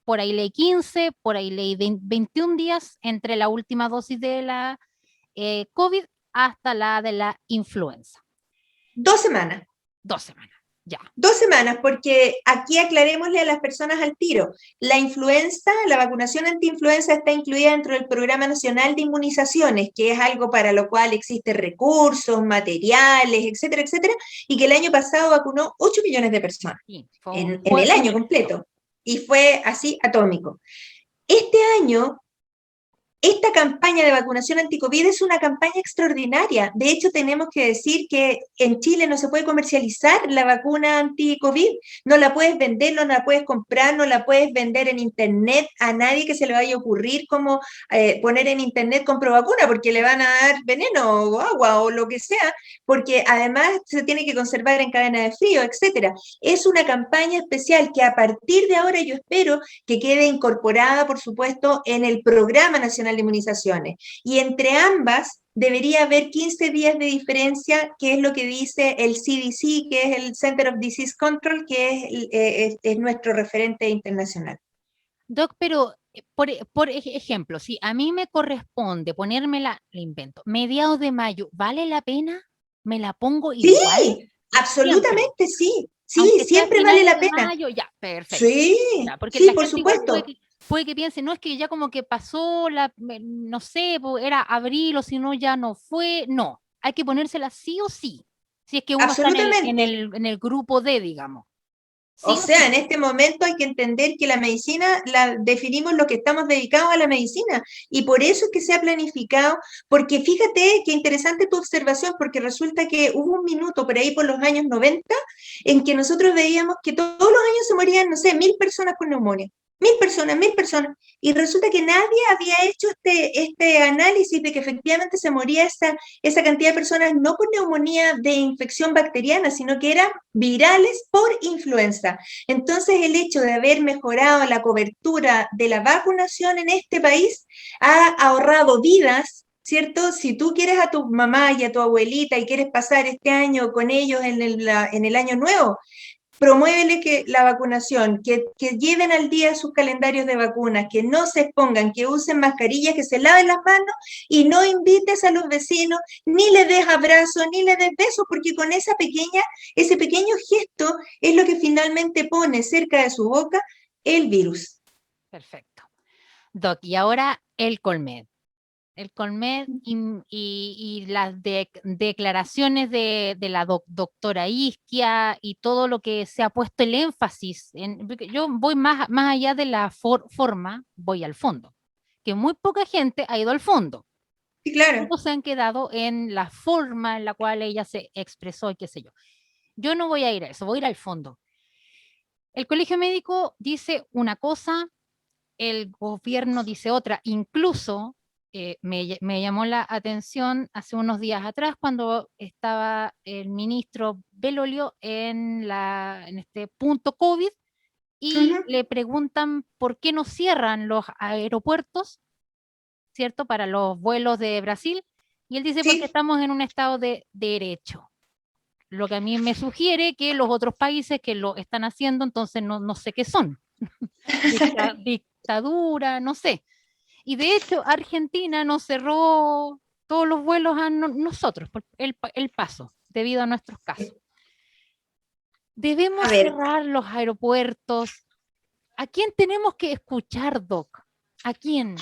Por ahí leí 15, por ahí leí 21 días entre la última dosis de la COVID hasta la de la influenza. 2 semanas. 2 semanas, ya. 2 semanas, porque aquí aclarémosle a las personas al tiro. La influenza, la vacunación antiinfluenza está incluida dentro del Programa Nacional de Inmunizaciones, que es algo para lo cual existen recursos, materiales, etcétera, etcétera, y que el año pasado vacunó 8 millones de personas Sí, en el fue un año éxito. completo. Y fue así atómico. Este año esta campaña de vacunación anticovid es una campaña extraordinaria. De hecho, tenemos que decir que en Chile no se puede comercializar la vacuna anticovid. No la puedes vender, no la puedes comprar, no la puedes vender en internet a nadie que se le vaya a ocurrir como poner en internet compro vacuna porque le van a dar veneno o agua o lo que sea, porque además se tiene que conservar en cadena de frío, etcétera. Es una campaña especial que a partir de ahora yo espero que quede incorporada, por supuesto, en el Programa Nacional de Inmunizaciones. Y entre ambas debería haber 15 días de diferencia, que es lo que dice el CDC, que es el Center of Disease Control, que es nuestro referente internacional. Doc, pero por ejemplo, si a mí me corresponde ponérmela, le invento, mediados de mayo, ¿vale la pena? ¿Me la pongo igual? Sí, Siempre. absolutamente sí. Sí, Aunque sea a siempre vale finales la de pena. mayo, ya, perfecto. Sí, Ya, porque sí, la por gente igual supuesto. puede que piense, no es que ya como que pasó no sé, era abril o si no ya no fue. No, hay que ponérsela sí o sí. Si es que uno está Absolutamente. en el grupo D, digamos. O Sí o sea, sí. en este momento hay que entender que la medicina la definimos los que estamos dedicados a la medicina y por eso es que se ha planificado, porque fíjate qué interesante tu observación, porque resulta que hubo un minuto por ahí por los años 90 en que nosotros veíamos que todos los años se morían, no sé, 1.000 personas con neumonía. 1.000 personas, 1.000 personas. Y resulta que nadie había hecho este análisis de que efectivamente se moría esa cantidad de personas no por neumonía de infección bacteriana, sino que eran virales por influenza. Entonces, el hecho de haber mejorado la cobertura de la vacunación en este país ha ahorrado vidas. ¿Cierto? Si tú quieres a tu mamá y a tu abuelita y quieres pasar este año con ellos en el año nuevo, promuévele que la vacunación, que lleven al día sus calendarios de vacunas, que no se expongan, que usen mascarillas, que se laven las manos y no invites a los vecinos, ni le des abrazos, ni le des besos, porque con ese pequeño gesto es lo que finalmente pone cerca de su boca el virus. Perfecto. Doc, y ahora el Colmed. El Colmed y las declaraciones de la doctora Isquia y todo lo que se ha puesto el énfasis. Porque yo voy más allá de la forma, voy al fondo. Que muy poca gente ha ido al fondo. Sí, claro. Todos se han quedado en la forma en la cual ella se expresó y qué sé yo. Yo no voy a ir a eso, voy a ir al fondo. El colegio médico dice una cosa, el gobierno dice otra. Incluso me llamó la atención hace unos días atrás cuando estaba el ministro Belolio en este punto COVID Uh y -huh. le preguntan por qué no cierran los aeropuertos, ¿cierto? Para los vuelos de Brasil. Y él dice porque Sí. estamos en un estado de derecho. Lo que a mí me sugiere que los otros países que lo están haciendo, entonces no sé qué son. Dictadura, no sé. Y de hecho, Argentina nos cerró todos los vuelos a nosotros, por el paso, debido a nuestros casos. A Debemos ver, cerrar los aeropuertos. ¿A quién tenemos que escuchar, Doc? ¿A quién?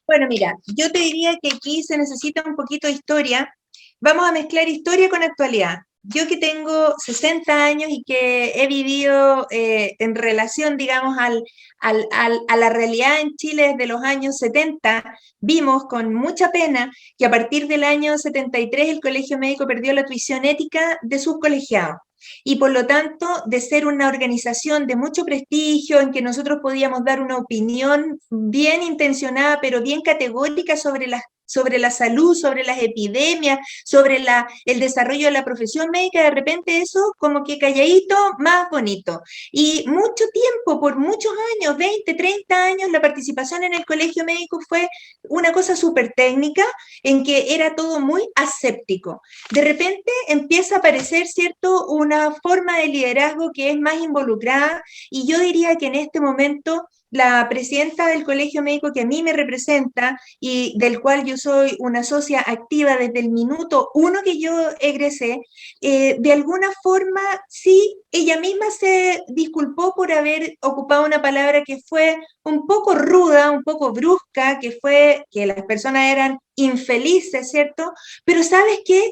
bueno, mira, yo te diría que aquí se necesita un poquito de historia. Vamos a mezclar historia con actualidad. Yo que tengo 60 años y que he vivido en relación, digamos, a la realidad en Chile desde los años 70, vimos con mucha pena que a partir del año 73 el Colegio Médico perdió la tuición ética de sus colegiados. Y por lo tanto, de ser una organización de mucho prestigio, en que nosotros podíamos dar una opinión bien intencionada, pero bien categórica sobre la salud, sobre las epidemias, sobre el desarrollo de la profesión médica, de repente eso como que calladito, más bonito. Y mucho tiempo, por muchos años, 20, 30 años, la participación en el colegio médico fue una cosa súper técnica, en que era todo muy aséptico. De repente empieza a aparecer, ¿cierto?, una forma de liderazgo que es más involucrada y yo diría que en este momento la presidenta del colegio médico que a mí me representa y del cual yo soy una socia activa desde el minuto uno que yo egresé, de alguna forma sí, ella misma se disculpó por haber ocupado una palabra que fue un poco ruda, un poco brusca, que fue que las personas eran infelices, ¿cierto? Pero sabes qué,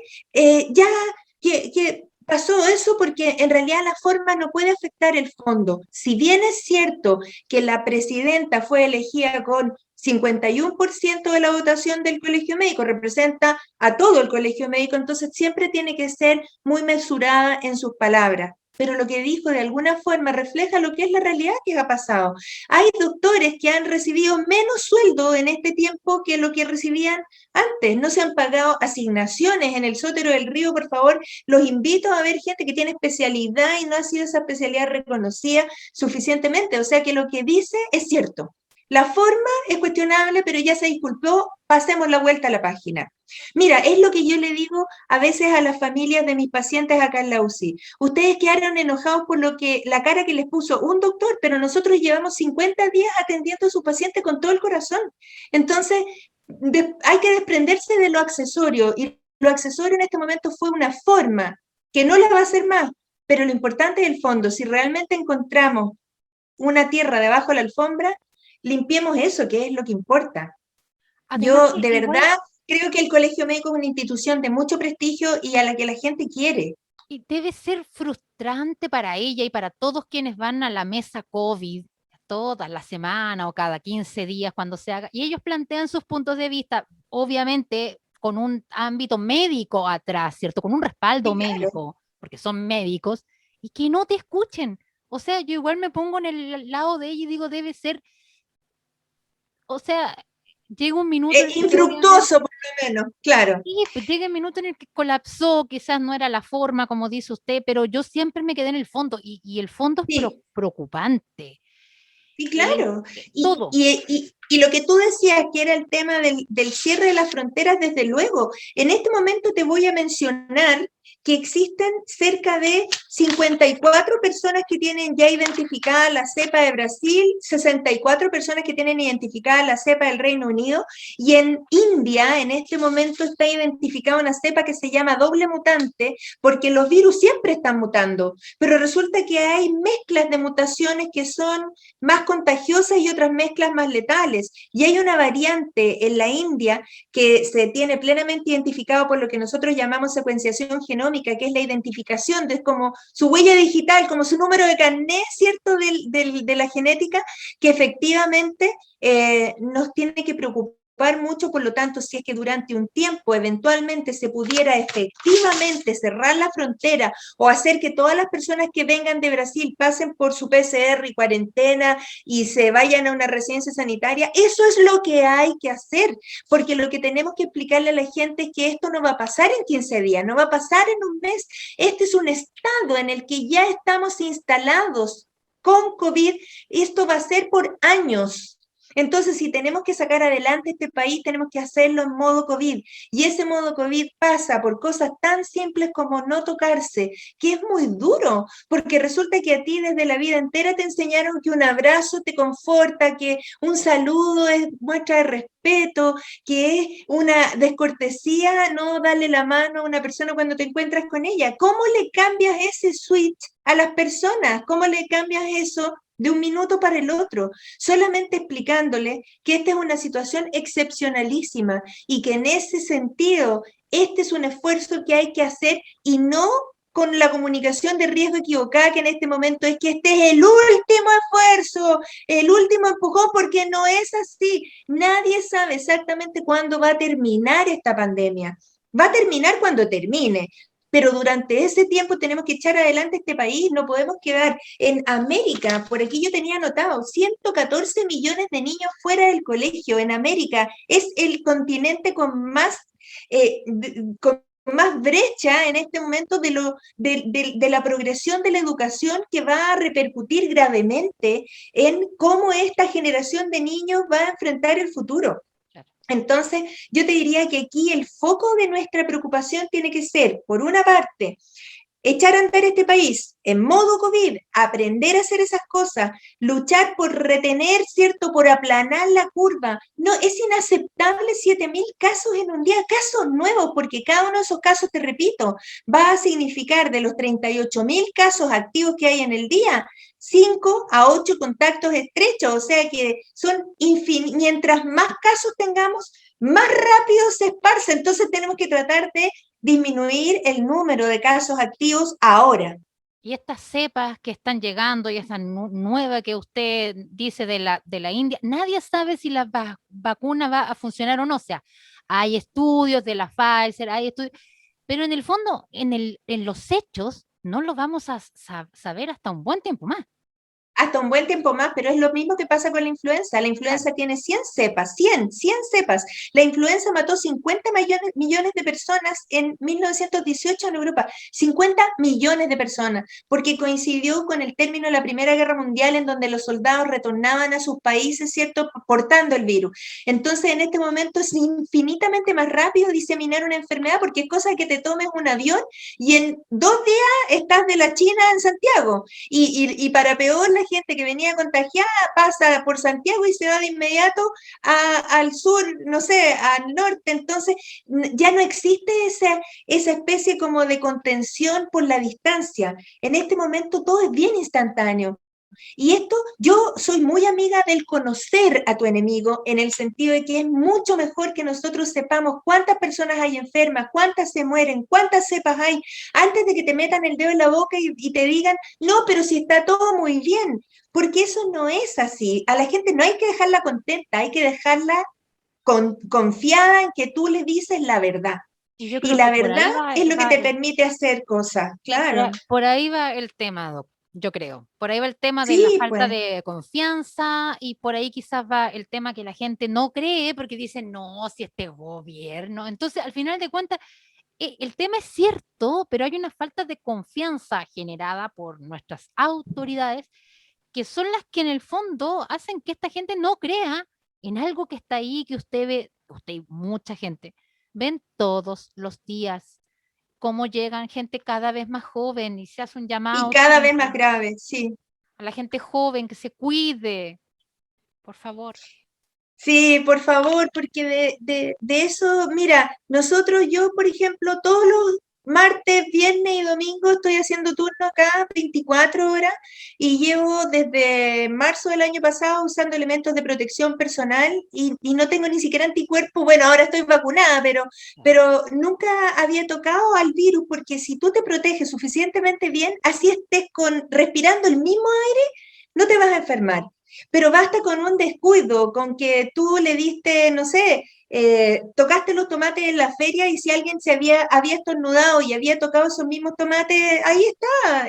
ya que pasó eso porque en realidad la forma no puede afectar el fondo. Si bien es cierto que la presidenta fue elegida con 51% de la votación del colegio médico, representa a todo el colegio médico, entonces siempre tiene que ser muy mesurada en sus palabras. Pero lo que dijo de alguna forma refleja lo que es la realidad que ha pasado. Hay doctores que han recibido menos sueldo en este tiempo que lo que recibían antes. No se han pagado asignaciones en el Sótero del Río, por favor. Los invito a ver gente que tiene especialidad y no ha sido esa especialidad reconocida suficientemente. O sea que lo que dice es cierto. La forma es cuestionable, pero ya se disculpó, pasemos la vuelta a la página. Mira, es lo que yo le digo a veces a las familias de mis pacientes acá en la UCI. Ustedes quedaron enojados por la cara que les puso un doctor, pero nosotros llevamos 50 días atendiendo a su paciente con todo el corazón. Entonces, hay que desprenderse de lo accesorio, y lo accesorio en este momento fue una forma que no la va a hacer más, pero lo importante es el fondo. Si realmente encontramos una tierra debajo de la alfombra, limpiemos eso, que es lo que importa. Además Yo que de igual verdad creo que el Colegio Médico es una institución de mucho prestigio y a la que la gente quiere. y debe ser frustrante para ella y para todos quienes van a la mesa COVID todas las semanas o cada 15 días cuando se haga, y ellos plantean sus puntos de vista, obviamente con un ámbito médico atrás, ¿cierto? Con un respaldo Sí, claro. médico, porque son médicos, y que no te escuchen. O sea, yo igual me pongo en el lado de ella y digo, debe ser, o sea, llega un minuto en el que obviamente, Infructuoso, por lo menos, claro. sí, pues llega el minuto en el que colapsó, quizás no era la forma, como dice usted, pero yo siempre me quedé en el fondo y el fondo es Sí, preocupante. sí, Eh, claro. todo. Y lo que tú decías, que era el tema del cierre de las fronteras, desde luego. En este momento te voy a mencionar que existen cerca de 54 personas que tienen ya identificada la cepa de Brasil, 64 personas que tienen identificada la cepa del Reino Unido, y en India en este momento está identificada una cepa que se llama doble mutante, porque los virus siempre están mutando, pero resulta que hay mezclas de mutaciones que son más contagiosas y otras mezclas más letales. Y hay una variante en la India que se tiene plenamente identificado por lo que nosotros llamamos secuenciación genómica, que es la identificación de como su huella digital, como su número de carnet, ¿cierto?, de la genética, que efectivamente nos tiene que preocupar mucho. Por lo tanto, si es que durante un tiempo eventualmente se pudiera efectivamente cerrar la frontera o hacer que todas las personas que vengan de Brasil pasen por su PCR y cuarentena y se vayan a una residencia sanitaria, eso es lo que hay que hacer, porque lo que tenemos que explicarle a la gente es que esto no va a pasar en 15 días, no va a pasar en un mes. Este es un estado en el que ya estamos instalados con COVID, esto va a ser por años. Entonces, si tenemos que sacar adelante este país, tenemos que hacerlo en modo COVID. Y ese modo COVID pasa por cosas tan simples como no tocarse, que es muy duro, porque resulta que a ti desde la vida entera te enseñaron que un abrazo te conforta, que un saludo es muestra de respeto, que es una descortesía no darle la mano a una persona cuando te encuentras con ella. ¿Cómo le cambias ese switch a las personas? ¿Cómo le cambias eso de un minuto para el otro? Solamente explicándole que esta es una situación excepcionalísima y que en ese sentido este es un esfuerzo que hay que hacer y no con la comunicación de riesgo equivocada, que en este momento es que este es el último esfuerzo, el último empujón, porque no es así. Nadie sabe exactamente cuándo va a terminar esta pandemia. Va a terminar cuando termine, pero durante ese tiempo tenemos que echar adelante este país, no podemos quedar en América. Por aquí yo tenía anotado 114 millones de niños fuera del colegio en América. Es el continente con más brecha en este momento de la progresión de la educación, que va a repercutir gravemente en cómo esta generación de niños va a enfrentar el futuro. Entonces, yo te diría que aquí el foco de nuestra preocupación tiene que ser, por una parte, echar a andar este país en modo COVID, aprender a hacer esas cosas, luchar por retener, ¿cierto?, por aplanar la curva. No, es inaceptable 7.000 casos en un día, casos nuevos, porque cada uno de esos casos, te repito, va a significar de los 38.000 casos activos que hay en el día, 5 a 8 contactos estrechos, o sea que son mientras más casos tengamos, más rápido se esparce. Entonces tenemos que tratar de disminuir el número de casos activos ahora. Y estas cepas que están llegando y esta nueva que usted dice de la India, nadie sabe si la vacuna va a funcionar o no. O sea, hay estudios de la Pfizer, hay estudios, pero en el fondo, en los hechos, no lo vamos a saber hasta un buen tiempo más. Hasta un buen tiempo más, pero es lo mismo que pasa con la influenza. La Claro. influenza tiene 100 cepas, 100 cepas. La influenza mató 50 millones de personas en 1918 en Europa. 50 millones de personas, porque coincidió con el término de la Primera Guerra Mundial, en donde los soldados retornaban a sus países, ¿cierto?, portando el virus. Entonces, en este momento es infinitamente más rápido diseminar una enfermedad, porque es cosa que te tomes un avión y en 2 días estás de la China en Santiago. Y para peor, la gente que venía contagiada pasa por Santiago y se va de inmediato al sur, no sé, al norte. Entonces, ya no existe esa especie como de contención por la distancia. En este momento todo es bien instantáneo. Y esto, yo soy muy amiga del conocer a tu enemigo en el sentido de que es mucho mejor que nosotros sepamos cuántas personas hay enfermas, cuántas se mueren, cuántas cepas hay, antes de que te metan el dedo en la boca y te digan, no, pero si está todo muy bien, porque eso no es así. A la gente no hay que dejarla contenta, hay que dejarla confiada en que tú le dices la verdad. Y yo Y creo la que por verdad ahí va, es lo que va te permite hacer cosas, claro. por ahí va el tema, Doc, yo creo. Por ahí va el tema de la Sí, falta pues. de confianza y por ahí quizás va el tema que la gente no cree porque dicen, no, si este gobierno. Entonces, al final de cuentas, el tema es cierto, pero hay una falta de confianza generada por nuestras autoridades que son las que en el fondo hacen que esta gente no crea en algo que está ahí, que usted ve, usted y mucha gente, ven todos los días cómo llegan gente cada vez más joven y se hace un Y llamado cada vez más siempre grave, sí. a la gente joven que se cuide, por favor. Sí, por favor, porque de eso, mira, nosotros, yo, por ejemplo, todos los martes, viernes y domingo estoy haciendo turno acá, 24 horas, y llevo desde marzo del año pasado usando elementos de protección personal y no tengo ni siquiera anticuerpos. Bueno, ahora estoy vacunada, pero nunca había tocado al virus, porque si tú te proteges suficientemente bien, así estés respirando el mismo aire, no te vas a enfermar. Pero basta con un descuido, con que tú le diste, no sé, tocaste los tomates en la feria y si alguien había estornudado y había tocado esos mismos tomates, ahí está.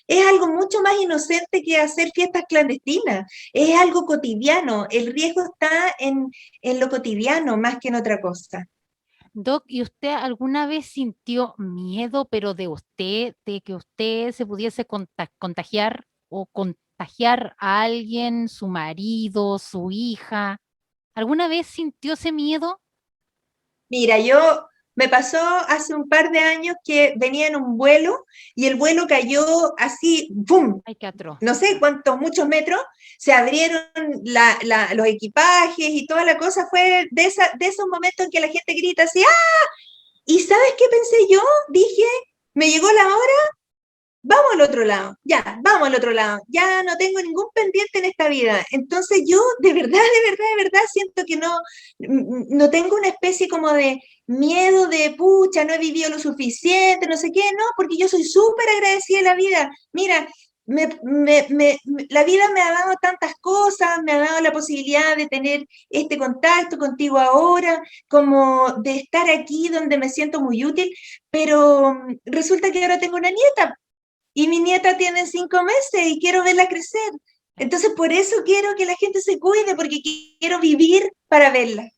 Es algo mucho más inocente que hacer fiestas clandestinas. Es algo cotidiano. El riesgo está en lo cotidiano más que en otra cosa. Doc, ¿y usted alguna vez sintió miedo, pero de usted, de que usted se pudiese contagiar o contagiar a alguien, su marido, su hija? ¿Alguna vez sintió ese miedo? Mira, me pasó hace un par de años que venía en un vuelo y el vuelo cayó así, ¡pum! Ay, qué atroz. No sé cuántos, muchos metros, se abrieron los equipajes y toda la cosa. Fue de esos momentos en que la gente grita así, ¡ah! ¿Y sabes qué pensé yo? Dije, me llegó la hora, vamos al otro lado, ya, vamos al otro lado, ya no tengo ningún pendiente en esta vida. Entonces yo de verdad, de verdad, de verdad siento que no tengo una especie como de miedo de, pucha, no he vivido lo suficiente, no sé qué, no, porque yo soy súper agradecida de la vida. Mira, la vida me ha dado tantas cosas, me ha dado la posibilidad de tener este contacto contigo ahora, como de estar aquí donde me siento muy útil, pero resulta que ahora tengo una nieta y mi nieta tiene 5 meses y quiero verla crecer. Entonces, por eso quiero que la gente se cuide, porque quiero vivir para verla.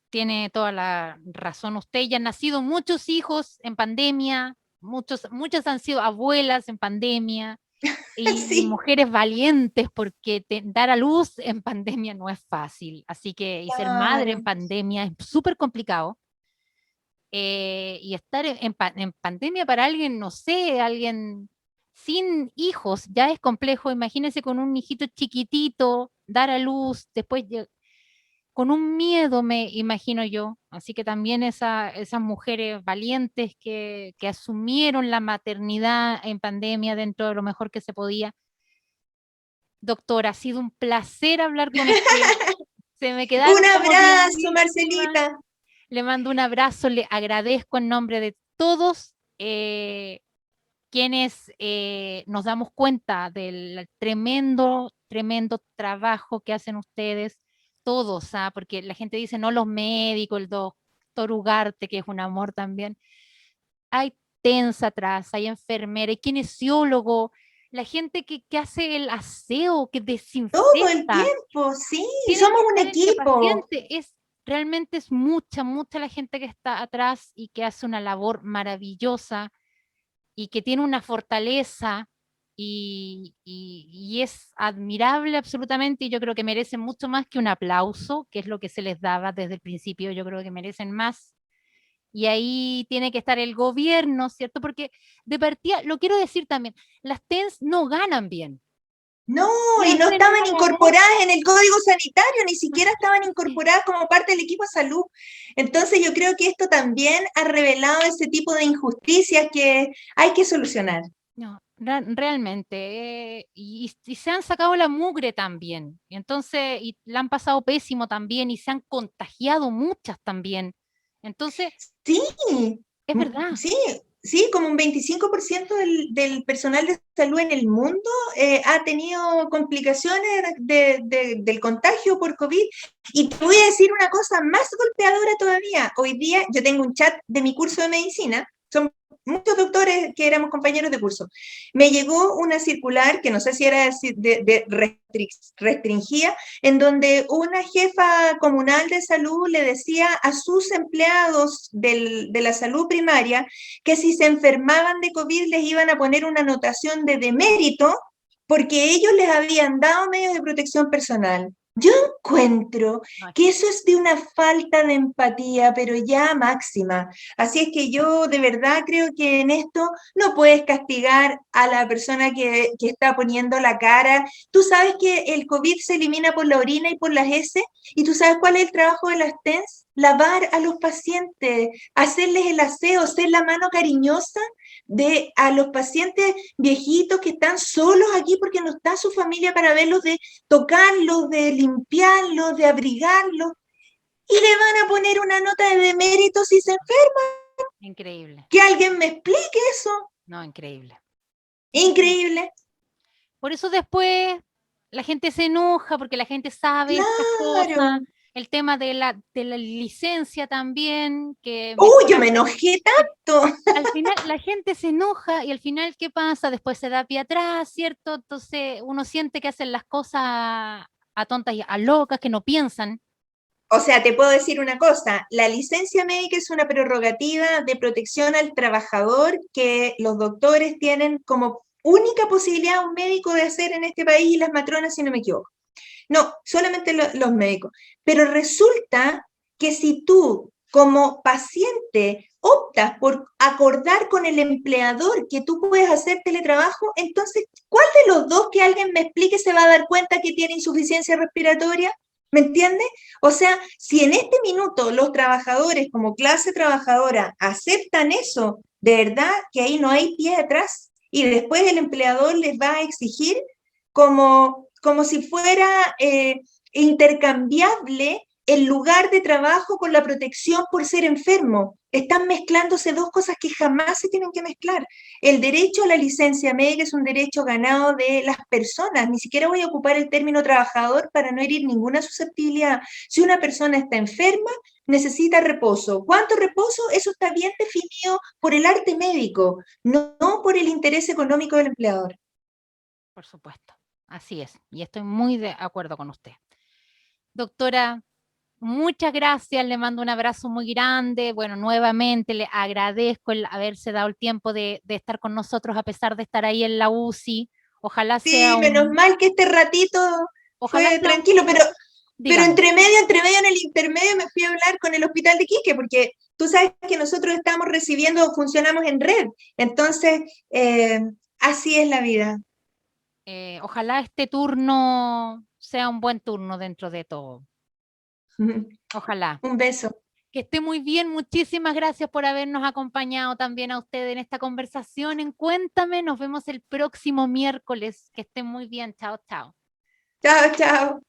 Tiene toda la razón usted. Ya han nacido muchos hijos en pandemia, muchas han sido abuelas en pandemia y Sí, mujeres valientes porque dar a luz en pandemia no es fácil. Así que, y ser madre en claro. pandemia es súper complicado. Y estar en pandemia para alguien, no sé, alguien sin hijos, ya es complejo. Imagínense con un hijito chiquitito, dar a luz, después con un miedo, me imagino yo. Así que también esas mujeres valientes que asumieron la maternidad en pandemia dentro de lo mejor que se podía. Doctora, ha sido un placer hablar con usted. Se me Un quedaron como 10 abrazo, mil temas. Marcelita. Le mando un abrazo, le agradezco en nombre de todos quienes nos damos cuenta del tremendo, tremendo trabajo que hacen ustedes, todos, ¿ah? Porque la gente dice, no los médicos, el doctor Ugarte, que es un amor también. Hay TENS atrás, hay enfermera, hay kinesiólogo, la gente que hace el aseo, que Todo el desinfecta, tiempo, sí, tienen somos que un estar entre equipo. pacientes. Realmente es mucha, mucha la gente que está atrás y que hace una labor maravillosa y que tiene una fortaleza y es admirable absolutamente y yo creo que merecen mucho más que un aplauso, que es lo que se les daba desde el principio. Yo creo que merecen más Y ahí tiene que estar el gobierno, ¿cierto? Porque de partida, lo quiero decir también, las TENS no ganan bien. No, y Las no TENS estaban a ganar, incorporadas en el código sanitario, ni siquiera estaban imagínate. incorporadas como parte del equipo de salud. Entonces yo creo que esto también ha revelado ese tipo de injusticias que hay que solucionar. No, realmente. Y se han sacado la mugre también. Y entonces, y la han pasado pésimo también, y se han contagiado muchas también. Entonces, Sí, es verdad. sí, sí, como un 25% del personal de salud en el mundo ha tenido complicaciones del contagio por COVID. Y te voy a decir una cosa más golpeadora todavía. Hoy día yo tengo un chat de mi curso de medicina, son muchos doctores que éramos compañeros de curso. Me llegó una circular, que no sé si era restringida, en donde una jefa comunal de salud le decía a sus empleados de la salud primaria que si se enfermaban de COVID les iban a poner una anotación de demérito porque ellos les habían dado medios de protección personal. Yo encuentro No, que eso es de una falta de empatía, pero ya máxima. Así es que yo de verdad creo que en esto no puedes castigar a la persona que está poniendo la cara. Tú sabes que el COVID se elimina por la orina y por las heces, y tú sabes cuál es el trabajo de las TENS, lavar a los pacientes, hacerles el aseo, ser la mano cariñosa de a los pacientes viejitos que están solos aquí porque no está su familia para verlos, de tocarlos, de limpiarlos, de abrigarlos, y le van a poner una nota de demérito si se enferma. increíble. Que alguien me explique eso. No, increíble. Increíble. Increíble. Por eso después la gente se enoja porque la gente sabe estas cosas. Claro. El tema de la licencia también, que Uy, yo me enojé que tanto. al final la gente se enoja y al final, ¿qué pasa? Después se da pie atrás, ¿cierto? Entonces uno siente que hacen las cosas a tontas y a locas, que no piensan. O sea, te puedo decir una cosa, la licencia médica es una prerrogativa de protección al trabajador que los doctores tienen como única posibilidad un médico de hacer en este país, y las matronas, si no me equivoco. No, solamente los médicos. Pero resulta que si tú como paciente optas por acordar con el empleador que tú puedes hacer teletrabajo, entonces, ¿cuál de los dos, que alguien me explique, se va a dar cuenta que tiene insuficiencia respiratoria? ¿Me entiendes? O sea, si en este minuto los trabajadores como clase trabajadora aceptan eso, de verdad que ahí no hay pie atrás. Y después el empleador les va a exigir como si fuera intercambiable el lugar de trabajo con la protección por ser enfermo. Están mezclándose dos cosas que jamás se tienen que mezclar. El derecho a la licencia médica es un derecho ganado de las personas. Ni siquiera voy a ocupar el término trabajador para no herir ninguna susceptibilidad. Si una persona está enferma, necesita reposo. ¿Cuánto reposo? Eso está bien definido por el arte médico, no por el interés económico del empleador. Por supuesto, así es. Y estoy muy de acuerdo con usted. Doctora, muchas gracias, le mando un abrazo muy grande. Bueno, nuevamente le agradezco el haberse dado el tiempo de estar con nosotros a pesar de estar ahí en la UCI. Ojalá sea Sí, menos un, mal que este ratito ojalá fue sea un, tranquilo, pero dígame. entre medio, en el intermedio me fui a hablar con el hospital de Quique, porque tú sabes que nosotros estamos recibiendo, funcionamos en red, entonces así es la vida. Ojalá este turno sea un buen turno dentro de todo. Ojalá. Un beso. Que esté muy bien. Muchísimas gracias por habernos acompañado también a usted en esta conversación en Cuéntame. Nos vemos el próximo miércoles. Que esté muy bien. Chao, chao. Chao, chao.